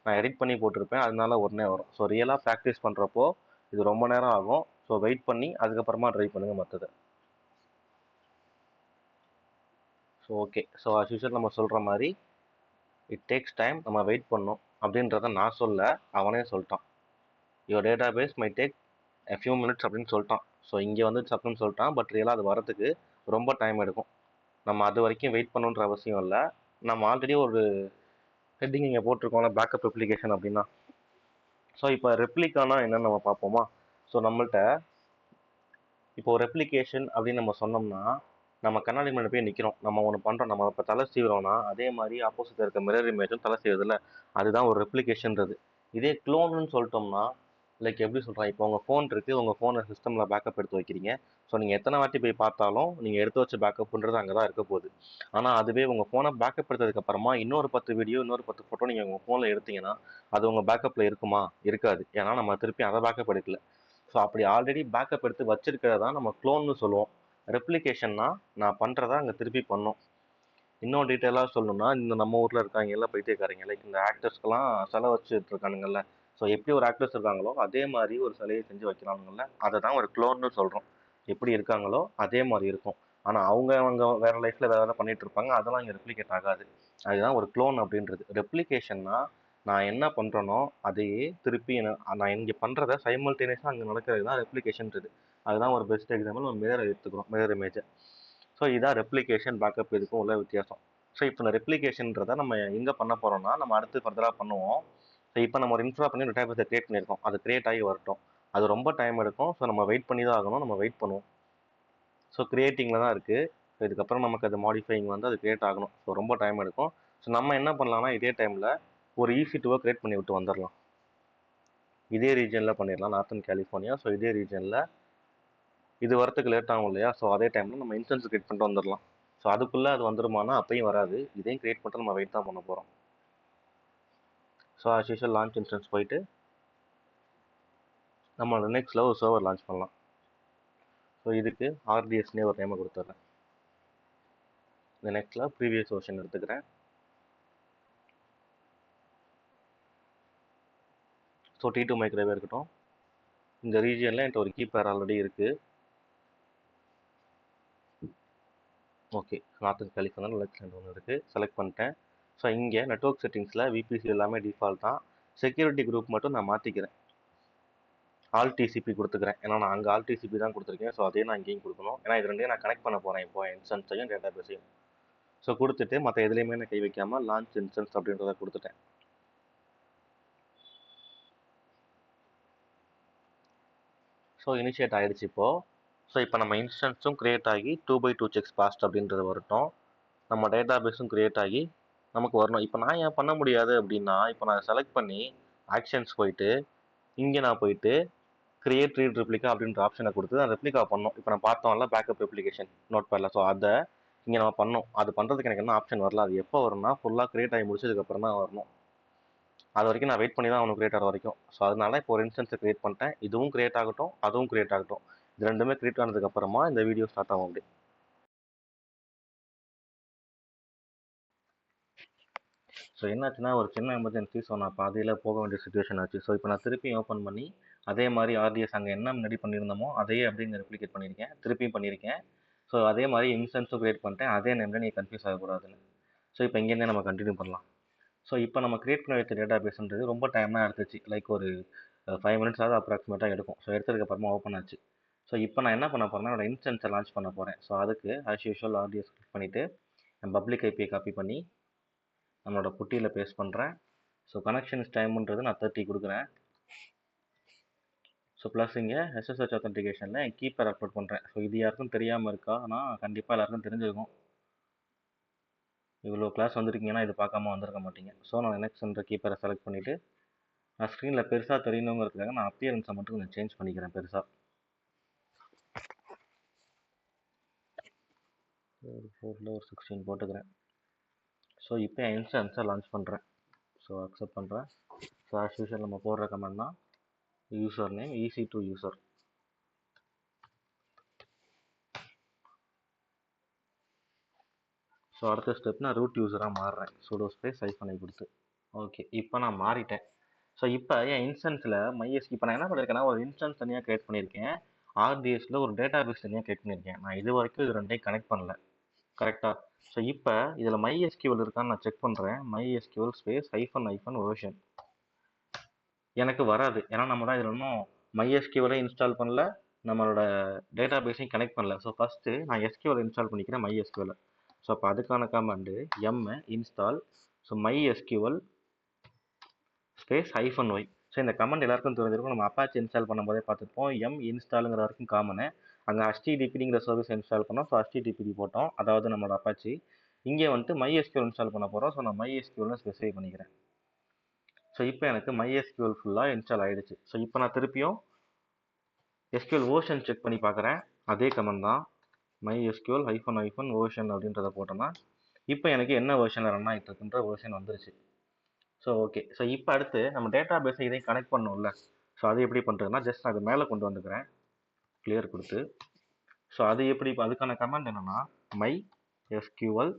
நான் எடிட் பண்ணி போட்டிருப்பேன், அதனால உடனே வரும். ஸோ ரியலாக ப்ராக்டிஸ் பண்ணுறப்போ இது ரொம்ப நேரம் ஆகும். ஸோ வெயிட் பண்ணி அதுக்கப்புறமா ட்ரை பண்ணுங்கள் மற்றது. So okay. So as usual நம்ம சொல்கிற மாதிரி இட் டேக்ஸ் டைம், நம்ம வெயிட் பண்ணோம் அப்படின்றத நான் சொல்ல, அவனே சொல்லிட்டான். Your database may take a few minutes அப்படின்னு சொல்லிட்டான். ஸோ இங்கே வந்து அப்படின்னு சொல்லிட்டான். பட் ரியலாக அது வரதுக்கு ரொம்ப டைம் எடுக்கும். நம்ம அது வரைக்கும் வெயிட் பண்ணணுன்ற அவசியம் இல்லை. நம்ம ஆல்ரெடி ஒரு ஹெட்டிங் இங்கே போட்டிருக்கோம்ல, பேக்கப் ரெப்ளிகேஷன் அப்படின்னா. ஸோ இப்போ ரெப்ளிகானா என்னன்னு நம்ம பார்ப்போமா. ஸோ நம்மள்ட்ட இப்போ ரெப்ளிகேஷன் அப்படின்னு நம்ம சொன்னோம்னா நம்ம கண்ணாடி முன்னாடி போய் நிற்கிறோம், நம்ம ஒன்று பண்ணுறோம், நம்ம இப்போ தலை சீவுறோம்னா அதே மாதிரி ஆப்போசிட்டில் இருக்க மிரர் இமேஜும் தலை செய்வதில்ல. அதுதான் ஒரு ரெப்ளிகேஷன்றது. இதே க்ளோன்னு சொல்லிட்டோம்னா லைக் எப்படி சொல்கிறேன், இப்போ உங்கள் ஃபோன் இருக்குது, உங்கள் ஃபோனை சிஸ்டமில் பேக்கப் எடுத்து வைக்கிறீங்க. ஸோ நீங்கள் எத்தனை வாட்டி போய் பார்த்தாலும் நீங்கள் எடுத்து வச்ச பேக்கப்புன்றது அங்கே தான் இருக்க போகுது. ஆனால் அதுவே உங்கள் ஃபோனை பேக்கப் எடுத்ததுக்கப்புறமா இன்னொரு 10 வீடியோ இன்னொரு 10 ஃபோட்டோ நீங்கள் உங்கள் ஃபோனில் எடுத்தீங்கன்னா அது உங்கள் பேக்கப்பில் இருக்குமா? இருக்காது. ஏன்னா நம்ம திருப்பி அதை பேக்கப் எடுக்கல. ஸோ அப்படி ஆல்ரெடி பேக்கப் எடுத்து வச்சிருக்கிறத தான் நம்ம க்ளோன்னு சொல்லுவோம். ரெப்ளிகேஷன்னா நான் பண்ணுறத அங்கே திருப்பி பண்ணோம். இன்னும் டீட்டெயிலாக சொல்லணும்னா இந்த நம்ம ஊரில் இருக்காங்க எல்லாம் பைத்தியக்காரங்க, லைக் இந்த ஆக்டர்ஸ்க்கெல்லாம் சிலை வச்சுட்டு இருக்கானுங்கல்ல. ஸோ எப்படி ஒரு ஆக்டர்ஸ் இருக்காங்களோ அதே மாதிரி ஒரு சிலையை செஞ்சு வைக்கிறானுங்கல்ல, அதை தான் ஒரு க்ளோன்னு சொல்கிறோம். எப்படி இருக்காங்களோ அதே மாதிரி இருக்கும். ஆனால் அவங்க வேறு லைஃப்பில் வேறு வேறு பண்ணிகிட்டு இருப்பாங்க, அதெல்லாம் இங்கே ரெப்ளிகேட் ஆகாது. அதுதான் ஒரு க்ளோன் அப்படின்றது. ரெப்ளிகேஷன்னா நான் என்ன பண்ணுறேனோ அதையே திருப்பி நான் இங்கே பண்ணுறத சைமல்டேனியஸாக அங்கே நடக்கிறது தான் ரெப்ளிகேஷன்றது. அதுதான் ஒரு பெஸ்ட் எக்ஸாம்பிள். நம்ம மிரர் எடுத்துக்கிறோம், மிரர் இமேஜை. ஸோ இதான் ரெப்ளிகேஷன் பேக்கப் இதுக்கும் உள்ள வித்தியாசம். ஸோ இப்போ இந்த ரெப்ளிகேஷன்றதை நம்ம எங்கே பண்ண போகிறோம்னா நம்ம அடுத்து ஃபர்தராக பண்ணுவோம். ஸோ இப்போ நம்ம ஒரு இன்ஸ்டால் பண்ணி டேட்டாபேஸை கிரியேட் பண்ணியிருக்கோம், அது கிரியேட் ஆகி வரட்டும். அது ரொம்ப டைம் எடுக்கும். ஸோ நம்ம வெயிட் பண்ணி தான் ஆகணும், நம்ம வெயிட் பண்ணுவோம். ஸோ கிரியேட்டிங்கில் தான் இருக்குது. ஸோ இதுக்கப்புறம் நமக்கு அது மாடிஃபைங் வந்து அது கிரியேட் ஆகணும். ஸோ ரொம்ப டைம் எடுக்கும். ஸோ நம்ம என்ன பண்ணலாம்னா இதே டைமில் ஒரு EC2 கிரியேட் பண்ணி விட்டு வந்துடலாம். இதே ரீஜனில் பண்ணிடலாம், நார்த்தன் கலிஃபோர்னியா. ஸோ இதே ரீஜனில் இது வரத்துக்கு லேட் ஆகும் இல்லையா. ஸோ அதே டைமில் நம்ம இன்ஸ்டன்ஸ் கிரியேட் பண்ணிட்டு வந்துடலாம். ஸோ அதுக்குள்ளே அது வந்துருமானா அப்பயும் வராது. இதையும் கிரியேட் பண்ணிட்டு நம்ம வெயிட் தான் பண்ண போகிறோம். So as usual launch instance போயிட்டு நம்ம லினக்ஸில் ஒரு சர்வர் லான்ச் பண்ணலாம். ஸோ இதுக்கு RDSனே ஒரு நேமை கொடுத்துட்றேன். லினக்ஸில் ப்ரீவியஸ் வெர்ஷன் எடுத்துக்கிறேன். ஸோ T2 மைக்ரோவே இருக்கட்டும். இந்த ரீஜியனில் என்கிட்ட ஒரு கீப்பேர் ஆல்ரெடி இருக்குது. ஓகே, நார்த்தன் கலிஃபோர்னியா லினக்ஸ் ஒன்று இருக்குது, செலக்ட் பண்ணிட்டேன். ஸோ இங்கே நெட்வொர்க் செட்டிங்ஸில் VPC எல்லாமே டிஃபால்ட் தான். செக்யூரிட்டி குரூப் மட்டும் நான் மாற்றிக்கிறேன், ஆல் TCP கொடுத்துக்கிறேன். ஏன்னா நான் அங்கே ஆல் TCP தான் கொடுத்துருக்கேன். ஸோ அதே நான் இங்கேயும் கொடுக்கணும். ஏன்னா இது ரெண்டையும் நான் கனெக்ட் பண்ண போகிறேன் இப்போ, இன்ஸ்டன்ஸையும் டேட்டா பேஸையும். ஸோ கொடுத்துட்டு மற்ற எதுலேயுமே நான் கை வைக்காமல் லான்ச் இன்ஸ்டன்ஸ் அப்படின்றத கொடுத்துட்டேன். ஸோ இனிஷியேட் ஆகிடுச்சு இப்போது. ஸோ இப்போ நம்ம இன்ஸ்டன்ஸும் க்ரியேட் ஆகி 2x2 செக்ஸ் பாஸ்ட் அப்படின்றது வரட்டும். நம்ம டேட்டா பேஸும் க்ரியேட் ஆகி நமக்கு வரணும். இப்போ நான் ஏன் பண்ண முடியாது அப்படின்னா, இப்போ நான் செலக்ட் பண்ணி ஆக்ஷன்ஸ் போயிட்டு இங்கே நான் போயிட்டு கிரியேட் ரீட் ரெப்ளிகா அப்படின்ற ஆப்ஷனை கொடுத்து அந்த ரெப்ளிகா பண்ணோம். இப்போ நான் பார்த்தோம்ல பேக்கப் ரெப்ளிகேஷன் நோட் பேடில். ஸோ அதை இங்கே நம்ம பண்ணோம். அது பண்ணுறதுக்கு எனக்கு என்ன ஆப்ஷன் வரல. அது எப்போ வரும்னா ஃபுல்லாக கிரியேட் ஆகி முடிச்சதுக்கப்புறம் தான் வரணும். அது வரைக்கும் நான் வெயிட் பண்ணி தான் அவனுக்கு கிரியேட் ஆகிற வரைக்கும். ஸோ அதனால இப்போ ஒரு இன்ஸ்டன்ஸை கிரியேட் பண்ணிட்டேன். இதுவும் கிரியேட் ஆகட்டும், அதுவும் கிரியேட் ஆகட்டும். இது ரெண்டுமே கிரியேட் ஆனதுக்கப்புறமா இந்த வீடியோ ஸ்டார்ட் ஆகும் அப்படி. ஸோ என்னாச்சுன்னா ஒரு சின்ன எமர்ஜென்சி. ஸோ நான் பாதியில் போக வேண்டிய சுச்சுவேஷன் ஆச்சு. ஸோ இப்போ நான் திருப்பி ஓப்பன் பண்ணி அதே மாதிரி ஆர்டிஎஸ் அங்கே என்ன முன்னாடி பண்ணியிருந்தோமோ அதையே அப்படியே இங்கே ரெப்ளிகேட் பண்ணியிருக்கேன், திருப்பியும் பண்ணியிருக்கேன். ஸோ அதே மாதிரி இன்ஸ்டன்ஸும் கிரியேட் பண்ணிட்டேன். அதே நேமில் நீங்கள் கன்ஃபியூஸ் ஆகக்கூடாதுன்னு. ஸோ இப்போ இங்கேருந்தே நம்ம கண்டினியூ பண்ணலாம். ஸோ இப்போ நம்ம கிரியேட் பண்ண வைத்த டேட்டா பேஸ்ன்றது ரொம்ப டைம்லாம் எடுத்துச்சு. லைக் ஒரு 5 மினிட்ஸ் ஆகுது அப்ராக்சிமேட்டாக எடுக்கும். ஸோ எடுத்ததுக்கப்புறமா ஓப்பன் ஆச்சு. ஸோ இப்போ நான் என்ன பண்ண போகிறேன்னா என்னோட இன்ஸ்டன்ஸை லான்ச் பண்ண போகிறேன். ஸோ அதுக்கு ஆஸ் யூஷுவல் ஆர்டிஎஸ் கிளிக் பண்ணிவிட்டு பப்ளிக் ஐபியை காப்பி பண்ணி நம்மளோட புட்டியில் பேஸ்ட் பண்ணுறேன். ஸோ கனெக்ஷன்ஸ் டைம்ன்றது நான் 30 கொடுக்குறேன். ஸோ ப்ளஸ் இங்கே எஸ்எஸ்ஹெச் அத்தன்டிகேஷனில் என் கீப்பர் அப்லோட் பண்ணுறேன். ஸோ இது யாருக்கும் தெரியாமல் இருக்கா? ஆனால் கண்டிப்பாக எல்லாருக்கும் தெரிஞ்சிருக்கும். இவ்வளோ கிளாஸ் வந்திருக்கீங்கன்னா இது பார்க்காம வந்திருக்க மாட்டீங்க. ஸோ நான் நெக்ஸ்ட்ன்ற கீப்பரை செலக்ட் பண்ணிவிட்டு நான் ஸ்க்ரீனில் பெருசாக தெரியணுங்கிறதுக்காக நான் அப்பியரன்ஸை மட்டும் கொஞ்சம் சேஞ்ச் பண்ணிக்கிறேன் பெருசாக. ஒரு 4ல் ஒரு 16 போட்டுக்கிறேன். ஸோ இப்போ என் இன்ஸ்டன்ஸை லான்ச் பண்ணுறேன். ஸோ அக்செப்ட் பண்ணுறேன். ஸோ ஆஸ் யூஷுவல் நம்ம போடுற கமெண்ட் தான் user name EC2 user. So அடுத்த ஸ்டெப் நான் ரூட் யூசராக மாறுறேன். சூடோ ஸ்பேஸ் -i கொடுத்து. ஓகே, இப்போ நான் மாறிட்டேன். ஸோ இப்போ என் இன்ஸ்டன்ஸில் MySQL இப்போ நான் என்ன பண்ணியிருக்கேன்னா ஒரு இன்ஸ்டன்ஸ் தனியாக கிரியேட் பண்ணியிருக்கேன். RDSல ஒரு டேட்டா பேஸ் தனியாக கிரியேட் பண்ணியிருக்கேன். நான் இது வரைக்கும் இது ரெண்டையும் கனெக்ட் பண்ணல. கரெக்டாக? ஸோ இப்போ இதில் MySQL இருக்கான்னு நான் செக் பண்ணுறேன். MySQL ஸ்பேஸ் -" வெர்ஷன் எனக்கு வராது. ஏன்னா நம்ம தான் இதில் இன்னும் MySQL இன்ஸ்டால் பண்ணல, நம்மளோட டேட்டா பேஸையும் கனெக்ட் பண்ணல. ஸோ ஃபஸ்ட்டு நான் SQL இன்ஸ்டால் பண்ணிக்கிறேன் MySQL. ஸோ அப்போ அதுக்கான command install MySQL space -y. So இந்த கமெண்ட் எல்லாருக்கும் தெரிஞ்சிருக்கும். நம்ம அப்பாச்சி இன்ஸ்டால் பண்ணும்போதே பார்த்துருப்போம். இன்ஸ்டாலுங்கிற வரைக்கும் காமனு. அங்கே HTTPங்கிற சர்வீஸ் இன்ஸ்டால் பண்ணோம். ஸோ HTTP போட்டோம், அதாவது நம்மளோட அப்பாச்சி. இங்கே வந்துட்டு MySQL இன்ஸ்டால் பண்ண போகிறோம். ஸோ நான் MySQLனு ஸ்பெசிஃபை பண்ணிக்கிறேன். ஸோ இப்போ எனக்கு MySQL ஃபுல்லாக இன்ஸ்டால் ஆகிடுச்சு. ஸோ இப்போ நான் திருப்பியும் SQL வெர்ஷன் செக் பண்ணி பார்க்குறேன். அதே கமெண்ட் தான் MySQL -version அப்படின்றத போட்டோன்னா இப்போ எனக்கு என்ன வெர்ஷனில் ரன் ஆகிட்டு இருக்குன்ற வெர்ஷன் வந்துருச்சு. So okay. ஸோ இப்போ அடுத்து நம்ம டேட்டா பேஸை இதையும் கனெக்ட் பண்ணணும்ல. ஸோ அது எப்படி பண்ணுறதுன்னா ஜஸ்ட் அது மேலே கொண்டு வந்துக்கிறேன், கிளியர் கொடுத்து. ஸோ அது எப்படி, அதுக்கான கமெண்ட் என்னென்னா MySQL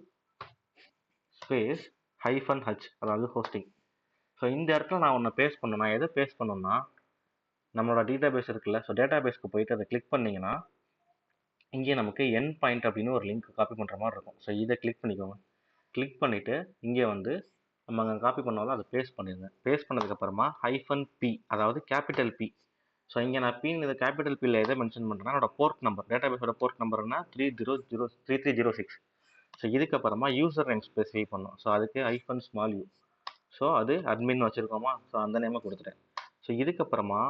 ஸ்பேஸ் -h, அதாவது ஹோஸ்டிங். ஸோ இந்த இடத்துல நான் ஒன்று பேஸ்ட் பண்ணணும். நான் எதை பேஸ்ட் பண்ணணும்னா நம்மளோட டேட்டா பேஸ் இருக்குல்ல. ஸோ டேட்டா பேஸ்க்கு போயிட்டு அதை கிளிக் பண்ணிங்கன்னா இங்கே நமக்கு என் பாயிண்ட் அப்படின்னு ஒரு லிங்க் காப்பி பண்ணுற மாதிரி இருக்கும். ஸோ இதை கிளிக் பண்ணிக்கோங்க. கிளிக் பண்ணிவிட்டு இங்கே வந்து நம்ம அங்கே காப்பி பண்ணாலும் அதை பேஸ்ட் பண்ணிடுங்க. பேஸ்ட் பண்ணதுக்கப்புறமா -p, அதாவது கேபிட்டல் P. ஸோ இங்கே நான் பின்னு இதை கேபிட்டல் பியில் எதை மென்ஷன் பண்ணுறேன்னா என்னோட போர்ட் நம்பர், டேட்டா பேஸோட போர்ட் நம்பர்னா 3306. ஸோ இதுக்கப்புறமா யூசர் நேம் ஸ்பெசிஃபை பண்ணோம். ஸோ அதுக்கு -u. ஸோ அது அட்மின் வச்சுருக்கோமா. ஸோ அந்த நேமை கொடுத்துட்டேன். ஸோ இதுக்கப்புறமா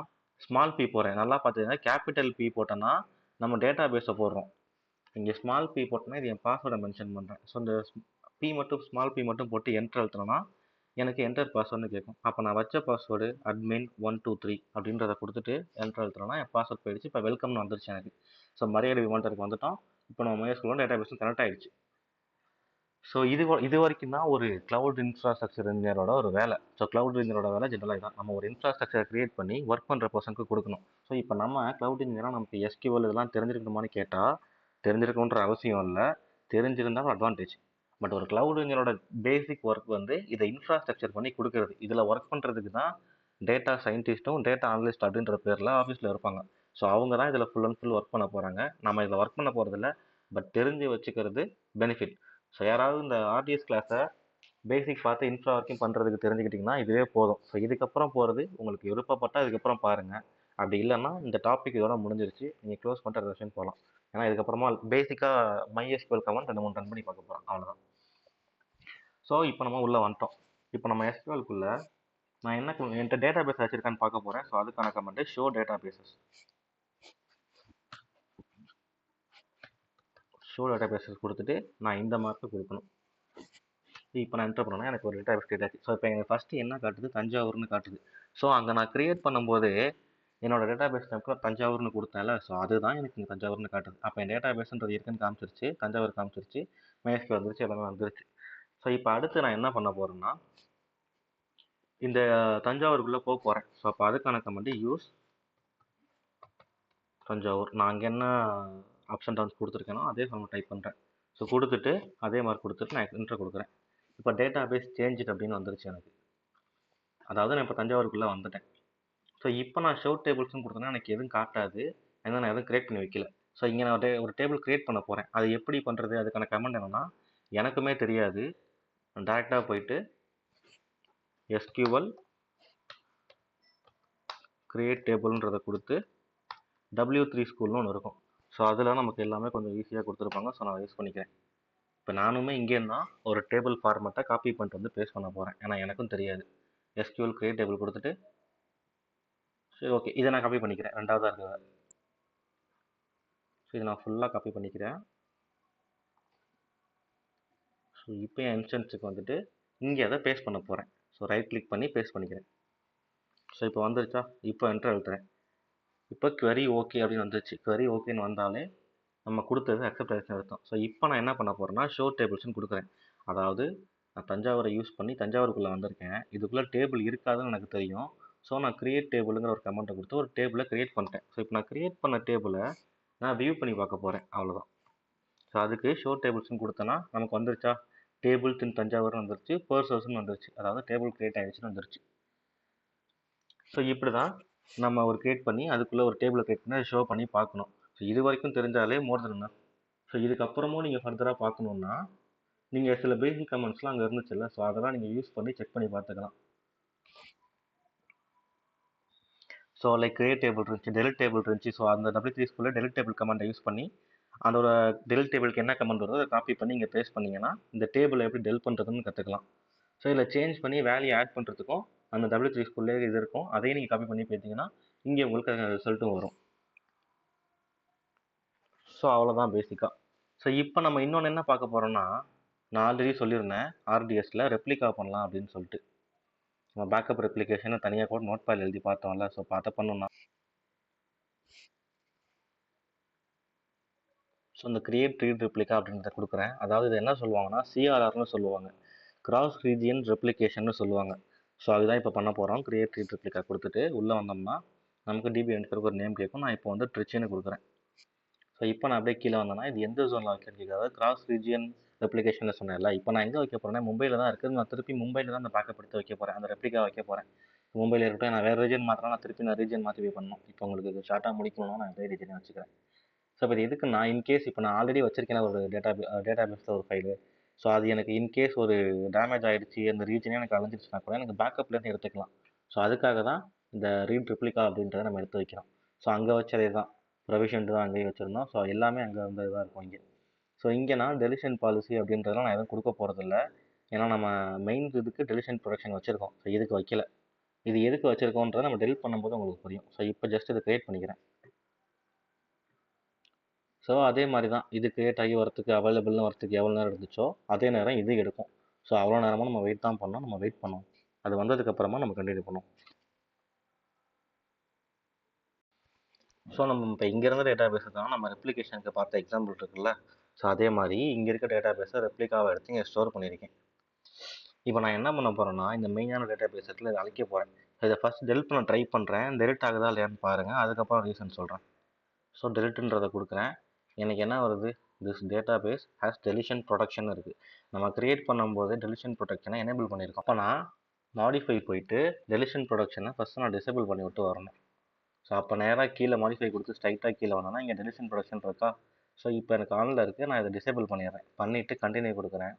ஸ்மால் p போகிறேன். நல்லா பார்த்துக்கங்க, கேபிட்டல் P போட்டோன்னா நம்ம டேட்டா பேஸை போடுறோம். இங்கே ஸ்மால் p போட்டோன்னா இது என் பாஸ்வேர்டை மென்ஷன் பண்ணுறேன். ஸோ இந்த ஸ்மால் p மட்டும் போட்டு என்டர் அழுத்தினோன்னா எனக்கு என்டர் பாஸ்வேர்டுன்னு கேட்கும். அப்போ நான் வச்ச பாஸ்வேர்டு admin123 அப்படின்றத கொடுத்துட்டு என்டர் அழுத்தினோன்னா என் பாஸ்வேர்ட் போயிடுச்சு. இப்போ வெல்கம்னு வந்துருச்சு எனக்கு. ஸோ மரியாதை விமானத்துக்கு வந்துட்டோம். இப்போ நம்ம MySQL டேட்டா பேஸும் கனெக்ட் ஆகிடுச்சு. ஸோ இது வரைக்கும் தான் ஒரு கிளவுட் இன்ஃப்ராஸ்ட்ரக்சர் இன்ஜினியரோட ஒரு வேலை. ஸோ கிளவுட் இன்ஜினியரோட வேலை ஜென்ரலாக தான் நம்ம ஒரு இன்ஃப்ராஸ்ட்ரக்சரை கிரியேட் பண்ணி ஒர்க் பண்ணுற பர்சனுக்கு கொடுக்கணும். ஸோ இப்போ நம்ம கிளவுட் இன்ஜினியராக நமக்கு SQL இதெல்லாம் தெரிஞ்சிருக்கணுமான்னு கேட்டால் தெரிஞ்சிருக்கணுன்ற அவசியம் இல்லை. தெரிஞ்சிருந்தால் அட்வான்டேஜ். பட் ஒரு கிளவுட் இன்ஜினியரோட பேசிக் ஒர்க் வந்து இதை இன்ஃப்ராஸ்ட்ரக்சர் பண்ணி கொடுக்கறது. இதில் ஒர்க் பண்ணுறதுக்கு தான் டேட்டா சயின்டிஸ்ட்டும் டேட்டா அனலிஸ்ட் அப்படின்ற பேரில் ஆஃபீஸில் இருப்பாங்க. ஸோ அவங்க தான் இதில் ஃபுல் அண்ட் ஃபுல் ஒர்க் பண்ண போகிறாங்க. நம்ம இதில் ஒர்க் பண்ண போகிறதில்ல, பட் தெரிஞ்சு வச்சுக்கிறது பெனிஃபிட். ஸோ யாராவது இந்த RDS கிளாஸை பேசிக் பார்த்து இன்ஃப்ரா ஒர்க்கிங் பண்ணுறதுக்கு தெரிஞ்சுக்கிட்டிங்கன்னா இதுவே போதும். ஸோ இதுக்கப்புறம் போகிறது உங்களுக்கு விருப்பப்பட்டால் இதுக்கப்புறம் பாருங்கள். அப்படி இல்லைன்னா இந்த டாபிக் இதோட முடிஞ்சிருச்சு, நீங்கள் க்ளோஸ் பண்ணிட்டு அடுத்த விஷயம் போகலாம். ஏன்னா இதுக்கப்புறமா பேசிக்காக MySQL கமெண்ட் 2-3 ரன் பண்ணி பார்க்க போகிறோம், அவ்வளோதான். ஸோ இப்போ நம்ம உள்ளே வந்துட்டோம். இப்போ நம்ம SQLக்குள்ளே நான் என்கிட்ட டேட்டா பேஸ் வச்சுருக்கான்னு பார்க்க போகிறேன். ஸோ அதுக்கான command show databases. Show databases கொடுத்துட்டு நான் இந்த மார்க்கை கொடுக்கணும். இப்போ நான் என்டர் பண்ணேன்னா எனக்கு ஒரு டேட்டா பேஸ் கிரியேட் ஆச்சு. ஸோ இப்போ எனக்கு ஃபஸ்ட்டு என்ன காட்டுது, தஞ்சாவூர்னு காட்டுது. ஸோ அங்கே நான் கிரியேட் பண்ணும்போது என்னோட டேட்டா பேஸ் நேம்க்கு தஞ்சாவூர்னு கொடுத்தேன்ல, ஸோ அதுதான் எனக்கு இங்கே தஞ்சாவூர்னு காட்டுது. அப்போ என் டேட்டா பேஸ்ன்றது இருக்குன்னு காமிச்சிருச்சு, தஞ்சாவூர் காமிச்சிருச்சு, MySQL வந்துருச்சு, எல்லாமே வந்துருச்சு. ஸோ இப்போ அடுத்து நான் என்ன பண்ண போகிறேன்னா, இந்த தஞ்சாவூருக்குள்ளே போக போகிறேன். ஸோ அப்போ அதுக்கான கமெண்ட் யூஸ் தஞ்சாவூர். நான் அங்கே என்ன ஆப்ஷன் டவுன்ஸ் கொடுத்துருக்கேனோ அதே ஃபார்ம் டைப் பண்ணுறேன். ஸோ கொடுத்துட்டு அதே மாதிரி கொடுத்துட்டு நான் என்ட்ரு கொடுக்குறேன். இப்போ டேட்டா பேஸ் சேஞ்சுட் அப்படின்னு வந்துருச்சு எனக்கு. அதாவது நான் இப்போ தஞ்சாவூருக்குள்ளே வந்துட்டேன். ஸோ இப்போ நான் ஷோ டேபிள்ஸ்னு கொடுத்தேன்னா எனக்கு எதுவும் காட்டாது, ஏன்னா நான் எதுவும் கிரியேட் பண்ணி வைக்கல. ஸோ இங்கே நான் ஒரு டேபிள் கிரியேட் பண்ண போகிறேன். அது எப்படி பண்ணுறது, அதுக்கான கமெண்ட் என்னென்னா எனக்குமே தெரியாது. டேரெக்டாக போயிட்டு SQL கிரியேட் டேபிள்ன்றதை கொடுத்து W3 ஸ்கூல்னு ஒன்று இருக்கும். ஸோ அதில் நமக்கு எல்லாமே கொஞ்சம் ஈஸியாக கொடுத்துருப்பாங்க. ஸோ நான் யூஸ் பண்ணிக்கிறேன். இப்போ நானுமே இங்கேருந்து தான் ஒரு டேபிள் ஃபார்மெட்டை காப்பி பண்ணிட்டு வந்து பேஸ்ட் பண்ண போகிறேன், ஏன்னா எனக்கும் தெரியாது. SQL கிரியேட் டேபிள் கொடுத்துட்டு சரி ஓகே, இதை நான் காப்பி பண்ணிக்கிறேன். ரெண்டாவதாக இருக்கிறத ஸோ இதை நான் ஃபுல்லாக காப்பி பண்ணிக்கிறேன். ஸோ இப்போ என் இன்ஸ்டன்ஸுக்கு வந்துட்டு இங்கே அதை பேஸ்ட் பண்ண போகிறேன். ஸோ ரைட் கிளிக் பண்ணி பேஸ்ட் பண்ணிக்கிறேன். ஸோ இப்போ வந்துருச்சா, இப்போ என்ட்ரு எழுத்துறேன். இப்போ query ஓகே அப்படின்னு வந்துருச்சு. query ஓகேன்னு வந்தாலே நம்ம கொடுத்தது அக்செப்ட் ஆகிடுச்சுன்னு அர்த்தம். ஸோ இப்போ நான் என்ன பண்ண போகிறேன்னா ஷோ டேபிள்ஸ்னு கொடுக்குறேன். அதாவது நான் தஞ்சாவூரை யூஸ் பண்ணி தஞ்சாவூருக்குள்ளே வந்திருக்கேன், இதுக்குள்ளே டேபிள் இருக்காதுன்னு எனக்கு தெரியும். ஸோ நான் கிரியேட் டேபிளுங்கிற ஒரு கமெண்ட்டை கொடுத்து ஒரு டேபிளை கிரியேட் பண்ணிட்டேன். ஸோ இப்போ நான் கிரியேட் பண்ண டேபிளை நான் வியூ பண்ணி பார்க்க போகிறேன், அவ்வளோதான். ஸோ அதுக்கு ஷோ டேபிள்ஸ்னு கொடுத்தேன்னா நமக்கு வந்துருச்சா, டேபிள்ஸ் இன் தஞ்சாவூர்னு வந்துருச்சு, பர்சர்ஸ்னு வந்துருச்சு, அதாவது டேபிள் கிரியேட் ஆகிடுச்சுன்னு வந்துருச்சு. ஸோ இப்படி தான் நம்ம ஒரு கிரியேட் பண்ணி அதுக்குள்ளே ஒரு டேபிளை கிரியேட் பண்ணி அதை ஷோ பண்ணி பார்க்கணும். ஸோ இது வரைக்கும் தெரிஞ்சாலே மோர் தென் என்ன. ஸோ இதுக்கப்புறமும் நீங்கள் ஃபர்தராக பார்க்கணுன்னா நீங்கள் சில பேசிக் கமெண்ட்ஸ்லாம் அங்கே இருந்துச்சுல்ல, ஸோ அதெல்லாம் நீங்கள் யூஸ் பண்ணி செக் பண்ணி பார்த்துக்கலாம். ஸோ லைக் கிரியேட் டேபிள் இருந்துச்சு, டெலிட் டேபிள் இருந்துச்சு. ஸோ அந்த W3 ஸ்கூலில் டெலிட் டேபிள் கமெண்ட்டை யூஸ் பண்ணி அதோட டெலிட் டேபிளுக்கு என்ன கமெண்ட் வருதோ அதை காப்பி பண்ணி இங்கே பேஸ்ட் பண்ணிங்கன்னா இந்த டேபிளை எப்படி டெல் பண்ணுறதுன்னு கற்றுக்கலாம். ஸோ இதில் சேஞ்ச் பண்ணி வேல்யூ ஆட் பண்ணுறதுக்கும் அந்த W3 ஸ்கூல்லே இது இருக்கும், அதையும் நீங்கள் காப்பி பண்ணி போயிட்டீங்கன்னா இங்கே உங்களுக்கு ரிசல்ட்டும் வரும். ஸோ அவ்வளோதான் பேசிக்காக. ஸோ இப்போ நம்ம இன்னொன்று என்ன பார்க்க போகிறோம்னா, நான் ஆல்ரெடி சொல்லியிருந்தேன் RDSல ரெப்ளிகா பண்ணலாம் அப்படின்னு சொல்லிட்டு. நம்ம பேக்கப் ரெப்ளிகேஷனை தனியாக கூட நோட் பேட் எழுதி பார்த்தோம்ல, ஸோ அதை பண்ணோம்னா ஸோ இந்த கிரியேட் ரீட் ரெப்ளிகா அப்படின்றத கொடுக்குறேன். அதாவது இது என்ன சொல்லுவாங்கன்னா CRRன்னு சொல்லுவாங்க, கிராஸ் ரீஜியன் ரெப்ளிகேஷன் சொல்லுவாங்க. ஸோ அதுதான் இப்போ பண்ண போகிறோம். கிரியேட் ரீட் ரெப்ளிகா கொடுத்துட்டு உள்ளே வந்தோம்னா நமக்கு DB20 ஒரு நேம் கேட்கும். நான் இப்போ வந்து ட்ரிச்சின்னு கொடுக்குறேன். ஸோ இப்போ நான் அப்படியே கீழே வந்தேன்னா இது எந்த ஜோனில் வைக்கிறதுக்கு, அதாவது கிராஸ் ரீஜியன் ரெப்ளிகேஷனில் சொன்னேன்ல, இப்போ நான் எங்கே வைக்க போகிறேன்னா மும்பையில் தான் இருக்குது. நான் திருப்பி மும்பையில் தான் அந்த பேக்கப் எடுத்து வைக்க போகிறேன், அந்த ரெப்ளிகா வைக்க போகிறேன். மும்பையில் இருக்கட்டும், நான் வேறு ரீஜன் மாத்திரம் நான் திருப்பி நான் ரீஜன் மாற்றி போய் பண்ணணும். இப்போ உங்களுக்கு இது ஷார்ட்டாக முடிக்கணும்னா நான் அதே ரீஜனை வச்சுக்கிறேன். ஸோ இப்போ இது எதுக்கு, நான் இன்கேஸ் இப்போ நான் ஆல்ரெடி வச்சிருக்கேன் ஒரு டேட்டாபேஸில் ஒரு ஃபைலு. ஸோ அது எனக்கு இன்கேஸ் ஒரு டேமேஜ் ஆகிடுச்சு, அந்த ரீஜனே எனக்கு அழிஞ்சிருச்சுன்னா கூட எனக்கு பேக்கப்லேருந்து எடுத்துக்கலாம். ஸோ அதுக்காக தான் இந்த ரீட் ரெப்ளிகா அப்படின்றத நம்ம எடுத்து வைக்கிறோம். ஸோ அங்கே வச்சதே தான் ப்ரொவிஷன் தான் அங்கேயும் வச்சுருந்தோம். ஸோ எல்லாமே அங்கே வந்து இதாக இருக்கும் இங்கே. ஸோ இங்கே நான் டெலிஷன் பாலிசி அப்படின்றதெல்லாம் நான் எதுவும் கொடுக்க போகிறதில்ல, ஏன்னா நம்ம மெயின் இதுக்கு டெலிஷன் ப்ரொடக்ஷன் வச்சுருக்கோம். ஸோ இதுக்கு வைக்கல. இது எதுக்கு வச்சுருக்கோன்றதை நம்ம டெலிட் பண்ணும்போது உங்களுக்கு புரியும். ஸோ இப்போ ஜஸ்ட் இதை க்ரியேட் பண்ணிக்கிறேன். ஸோ அதே மாதிரி தான் இது க்ரியேட் ஆகி வரத்துக்கு அவைலபிள்னு வரத்துக்கு எவ்வளோ நேரம் இருந்துச்சோ அதே நேரம் இது எடுக்கும். ஸோ அவ்வளோ நேரமாக நம்ம வெயிட் தான் பண்ணோம், நம்ம வெயிட் பண்ணோம். அது வந்ததுக்கப்புறமா நம்ம கண்டினியூ பண்ணோம். ஸோ நம்ம இப்போ இங்கே இருந்த டேட்டா பேஸை தான் நம்ம ரெப்ளிகேஷனுக்கு பார்த்த எக்ஸாம்பிள் இருக்குல்ல, ஸோ அதே மாதிரி இங்கே இருக்க டேட்டா பேஸை ரெப்ளிகாவை எடுத்து இங்கே ஸ்டோர் பண்ணியிருக்கேன். இப்போ நான் என்ன பண்ண போகிறேன்னா இந்த மெயினான டேட்டா பேஸ் இடத்துல இதை அழைக்க போகிறேன். இதை ஃபஸ்ட் டெலிட் பண்ண ட்ரை பண்ணுறேன், டெலிட் ஆகுதா இல்லையான்னு பாருங்கள், அதுக்கப்புறம் ரீசன் சொல்கிறேன். ஸோ டெலிட்டுன்றதை கொடுக்குறேன். எனக்கு என்ன வருது, this database has deletion protection இருக்குது. நம்ம க்ரியேட் பண்ணும்போது டெலிஷன் ப்ரொடக்ஷனை எனேபிள் பண்ணியிருக்கோம். அப்போ நான் மாடிஃபை போயிட்டு டெலிஷன் ப்ரொடக்ஷனை ஃபஸ்ட்டு நான் டிசேபிள் பண்ணி விட்டு வரணும். ஸோ அப்போ நேராக கீழே மாடிஃபை கொடுத்து ஸ்ட்ரைட்டாக கீழே வந்தோன்னா இங்கே டெலிஷன் ப்ரொடக்ஷன் இருக்கா. ஸோ இப்போ எனக்கு ஆனில் இருக்குது, நான் இதை டிசேபிள் பண்ணிடுறேன். பண்ணிவிட்டு கண்டினியூ கொடுக்குறேன்.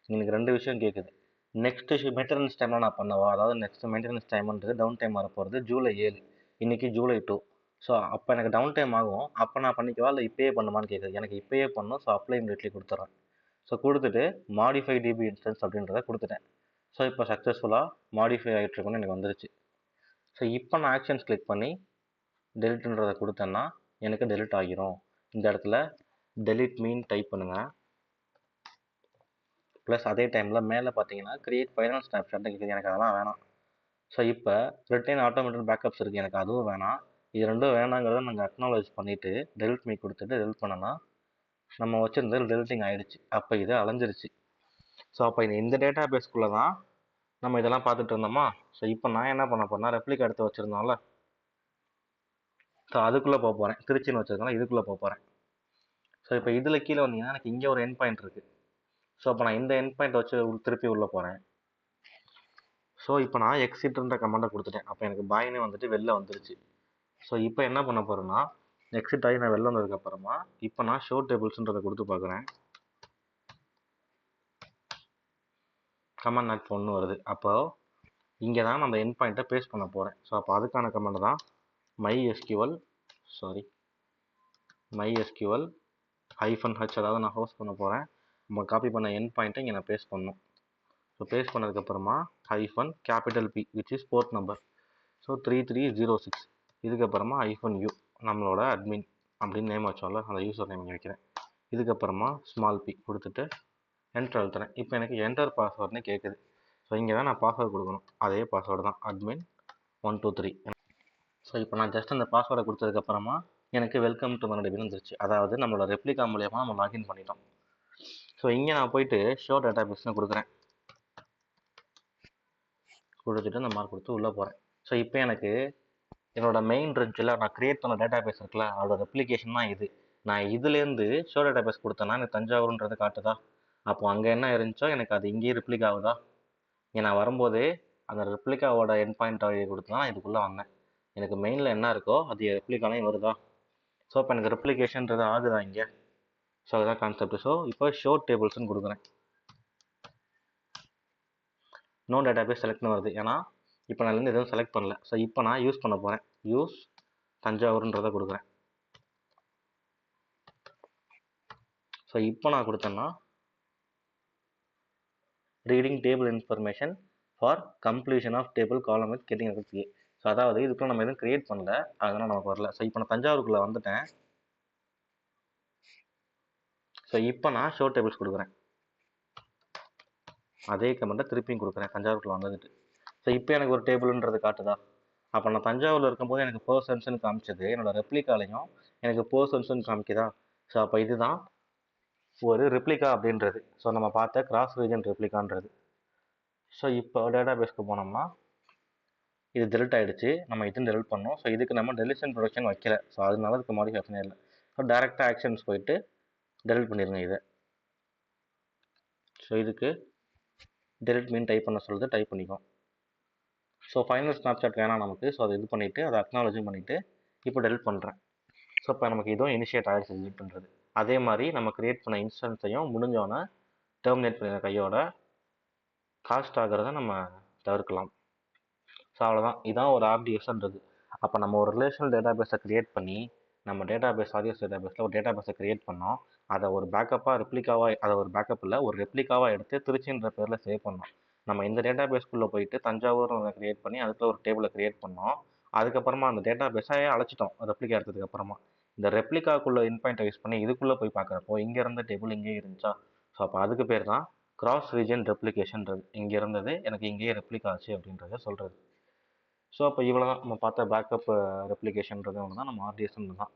எனக்கு ரெண்டு விஷயம் கேட்குது. நெக்ஸ்ட்டு மெயின்டெனன்ஸ் டைமில் நான் பண்ணவா, அதாவது நெக்ஸ்ட் மெயின்டெனன்ஸ் டைம்ன்றது டவுன் டைம் வரப்போகிறது ஜூலை 7, இன்றைக்கி ஜூலை 2. ஸோ அப்போ எனக்கு டவுன் டைம் ஆகும், அப்போ நான் பண்ணிக்கவா இல்லை இப்போயே பண்ணுமான்னு கேட்குது. எனக்கு இப்போயே பண்ணணும். ஸோ அப்ளை இமிடியட்லி கொடுத்துட்றேன். ஸோ கொடுத்துட்டு மாடிஃபை டிபி இன்ஸ்டன்ஸ் அப்படின்றத கொடுத்துட்டேன். ஸோ இப்போ சக்ஸஸ்ஃபுல்லாக மாடிஃபை ஆகிட்டுருக்குன்னு எனக்கு வந்துருச்சு. ஸோ இப்போ நான் ஆக்ஷன்ஸ் கிளிக் பண்ணி டெலிட்ன்றதை கொடுத்தேன்னா எனக்கு டெலிட் ஆகிரும். இந்த இடத்துல டெலிட் மீன் டைப் பண்ணுங்கள். ப்ளஸ் அதே டைமில் மேலே பார்த்தீங்கன்னா கிரியேட் ஃபைனல் ஸ்னாப்ஷாட் இருக்குது, எனக்கு அதெல்லாம் வேணாம். ஸோ இப்போ ரிட்டைன் ஆட்டோமேட்டிக் பேக்கப்ஸ் இருக்குது, எனக்கு அதுவும் வேணாம். இது ரெண்டும் வேணாங்கிறத நாங்கள் அக்னாலேஜ் பண்ணிவிட்டு டெலிட் மீ கொடுத்துட்டு டெலிட் பண்ணோன்னா நம்ம வச்சுருந்தது டெலிட்டிங் ஆகிடுச்சு. அப்போ இது அலைஞ்சிருச்சு. ஸோ அப்போ இந்த டேட்டா பேஸ்க்குள்ளே தான் நம்ம இதெல்லாம் பார்த்துட்டு இருந்தோமா. ஸோ இப்போ நான் என்ன பண்ண போறேன்னா ரெப்ளிகா எடுத்து வச்சுருந்தோம்ல, ஸோ அதுக்குள்ளே போக போகிறேன். திருச்சின்னு வச்சுருக்கோம்ல, இதுக்குள்ளே போக போகிறேன். ஸோ இப்போ இதில் கீழே வந்தீங்கன்னா எனக்கு இங்கே ஒரு எண்ட் பாயிண்ட் இருக்குது. ஸோ அப்போ நான் இந்த எண்ட் பாயிண்ட் வச்சு திருப்பி உள்ளே போகிறேன். ஸோ இப்போ நான் எக்ஸிட்ன்ற கமெண்டை கொடுத்துட்டேன். அப்போ எனக்கு பாயினே வந்துட்டு வெளில வந்துருச்சு. ஸோ இப்போ என்ன பண்ண போகிறேன்னா எக்ஸிட் ஆகி நான் வெளில வந்ததுக்கப்புறமா இப்போ நான் ஷோ டேபிள்ஸ்ன்றதை கொடுத்து பார்க்குறேன். கமெண்ட் நாட் ஒன்று வருது. அப்போ இங்கே தான் நம்ம எண்ட் பாயிண்ட்டை பேஸ்ட் பண்ண போகிறேன். ஸோ அப்போ அதுக்கான கமெண்ட் தான் MySQL -h, அதாவது நான் ஹோஸ்ட் பண்ண போகிறேன். நம்ம காப்பி பண்ண எண்ட் பாயிண்ட்டை இங்கே நான் பேஸ்ட் பண்ணணும். ஸோ பேஸ்ட் பண்ணதுக்கப்புறமா -P which is port number, so 3306. இதுக்கப்புறமா -u நம்மளோட அட்மின் அப்படின்னு நேம் வச்சோம்ல, அந்த யூசர் நேம் இங்கே வைக்கிறேன். இதுக்கப்புறமா p கொடுத்துட்டு என்டர் அழுத்துறேன். இப்போ எனக்கு என்டர் பாஸ்வேர்டுன்னு கேட்குது. ஸோ இங்கே தான் நான் பாஸ்வேர்டு கொடுக்கணும். அதே பாஸ்வேர்டு தான் admin 123. ஸோ இப்போ நான் ஜஸ்ட் அந்த பாஸ்வேர்டை கொடுத்ததுக்கப்புறமா எனக்கு வெல்கம் டு MongoDB வந்துருச்சு. அதாவது நம்மளோட ரெப்ளிகா மூலியமாக நம்ம லாகின் பண்ணிட்டோம். ஸோ இங்கே நான் போயிட்டு ஷோ டேட்டா பேஸ்னு கொடுக்குறேன். கொடுத்துட்டு இந்த மார்க் கொடுத்து உள்ளே போகிறேன். ஸோ இப்போ எனக்கு என்னோட மெயின் இருந்துச்சுல, நான் கிரியேட் பண்ண டேட்டா பேஸ் இருக்குல்ல, அதோட ரெப்ளிகேஷன் தான் இது. நான் இதுலேருந்து ஷோ டேட்டா பேஸ் கொடுத்தேன்னா எனக்கு தஞ்சாவூர்ன்றது காட்டுதா. அப்போ அங்கே என்ன இருந்துச்சோ எனக்கு அது இங்கேயே ரெப்ளிகா ஆகுதா. இங்கே நான் வரும்போதே அந்த ரெப்ளிகாவோட எண்ட் பாயிண்ட் கொடுத்து தான் இதுக்குள்ளே வந்தேன். எனக்கு மெயினில் என்ன இருக்கோ அது ரெப்ளிகாலையும் வருதா. ஸோ இப்போ எனக்கு ரெப்ளிகேஷன்றது ஆகுதா இங்கே. ஸோ அதுதான் கான்செப்ட். ஸோ இப்போ ஷோ டேபிள்ஸ்னு கொடுக்குறேன். நோ டேட்டா பேஸ் செலக்ட்னு வருது, ஏன்னா இப்போ நான் எதுவும் செலக்ட் பண்ணல. ஸோ இப்போ நான் யூஸ் பண்ண போகிறேன். யூஸ் தஞ்சாவூர்ன்றதை கொடுக்குறேன். ஸோ இப்போ நான் கொடுத்தேன்னா reading table information for completion of table column with getting request. So அதாவது இதுக்குள்ள நம்ம எதுவும் கிரியேட் பண்ணல, அதனால் நமக்கு வரல. ஸோ இப்போ நான் தஞ்சாவூருக்குள்ளே வந்துட்டேன். ஸோ இப்போ நான் ஷோ டேபிள்ஸ் கொடுக்குறேன். அதே கமெண்ட்டை திருப்பியும் கொடுக்குறேன் தஞ்சாவூருக்குள்ளே வந்ததுட்டு. ஸோ இப்போ எனக்கு ஒரு டேபிள்ன்றது காட்டுதா. அப்போ நான் தஞ்சாவூரில் இருக்கும்போது எனக்கு பர்சன்ஸ்னு காமிச்சது, என்னோடய ரெப்ளிகாலையும் எனக்கு பர்சன்ஸ்னு காமிக்குதா. ஸோ அப்போ இதுதான் ஒரு ரெப்ளிகா அப்படின்றது. ஸோ நம்ம பார்த்த கிராஸ் ரீஜன் ரெப்ளிகான்றது. ஸோ இப்போ டேட்டா பேஸ்க்கு போனோம்னா இது டெலிட் ஆகிடுச்சு. நம்ம இதுன்னு டெலிட் பண்ணோம். ஸோ இதுக்கு நம்ம டெலிஷன் ப்ரொடக்ஷன் வைக்கல. ஸோ அதனால இதுக்கு மாடிஃபிகேஷனே இல்லை. ஸோ டேரெக்டாக ஆக்ஷன்ஸ் போயிட்டு டெலிட் பண்ணிடுங்க இதை. ஸோ இதுக்கு டெலிட் மீன் டைப் பண்ண சொல்லுது, டைப் பண்ணிக்கோம். ஸோ ஃபைனல் ஸ்னாப்ஷாட் வேணாம் நமக்கு. ஸோ அதை இது பண்ணிவிட்டு அதை அக்னாலஜும் பண்ணிவிட்டு இப்போ டெலிட் பண்ணுறேன். ஸோ இப்போ நமக்கு இதுவும் இனிஷியேட் ஆகிடுச்சு டெலிட் பண்ணுறது. அதே மாதிரி நம்ம க்ரியேட் பண்ண இன்ஸ்டன்ஸையும் முடிஞ்சோன்னே டெர்மினேட் பண்ணிடுற கையோட காஸ்ட் ஆகிறத நம்ம தவிர்க்கலாம். ஸோ அவ்வளோதான். இதுதான் ஒரு RDSன்றது. அப்போ நம்ம ஒரு ரிலேஷனல் டேட்டா பேஸை க்ரியேட் பண்ணி நம்ம டேட்டா பேஸ் RDS டேட்டா பேஸில் ஒரு டேட்டா பேஸை க்ரியேட் பண்ணோம். அதை ஒரு பேக்கப்பாக ரெப்ளிகாவாக, அதை ஒரு பேக்கப் இல்லை ஒரு ரெப்ளிகாவாக எடுத்து திருச்சின்ற பேரில் சேவ் பண்ணோம். நம்ம இந்த டேட்டா பேஸ்க்குள்ளே போயிட்டு தஞ்சாவூர் க்ரியேட் பண்ணி அதுக்குள்ள ஒரு டேபிளை க்ரியேட் பண்ணோம். அதுக்கப்புறமா அந்த டேட்டா பேஸை அழைச்சிட்டோம் ரெப்ளிகா எடுத்ததுக்கப்புறமா. இந்த ரெப்ளிகாக்குள்ளே இன்பாயிண்ட்டை யூஸ் பண்ணி இதுக்குள்ளே போய் பார்க்குறப்போ இங்கே இருந்த டேபிள் இங்கே இருந்துச்சா. ஸோ அப்போ அதுக்கு பேர் தான் கிராஸ் ரீஜன் ரெப்ளிகேஷன்றது. இங்கே இருந்தது எனக்கு இங்கேயே ரெப்ளிகா ஆச்சு அப்படின்றத சொல்கிறது. ஸோ அப்போ இவ்வளோ தான் நம்ம பார்த்த பேக்கப் ரெப்ளிகேஷன்றது ஒன்று தான் நம்ம RDSன்னு தான்.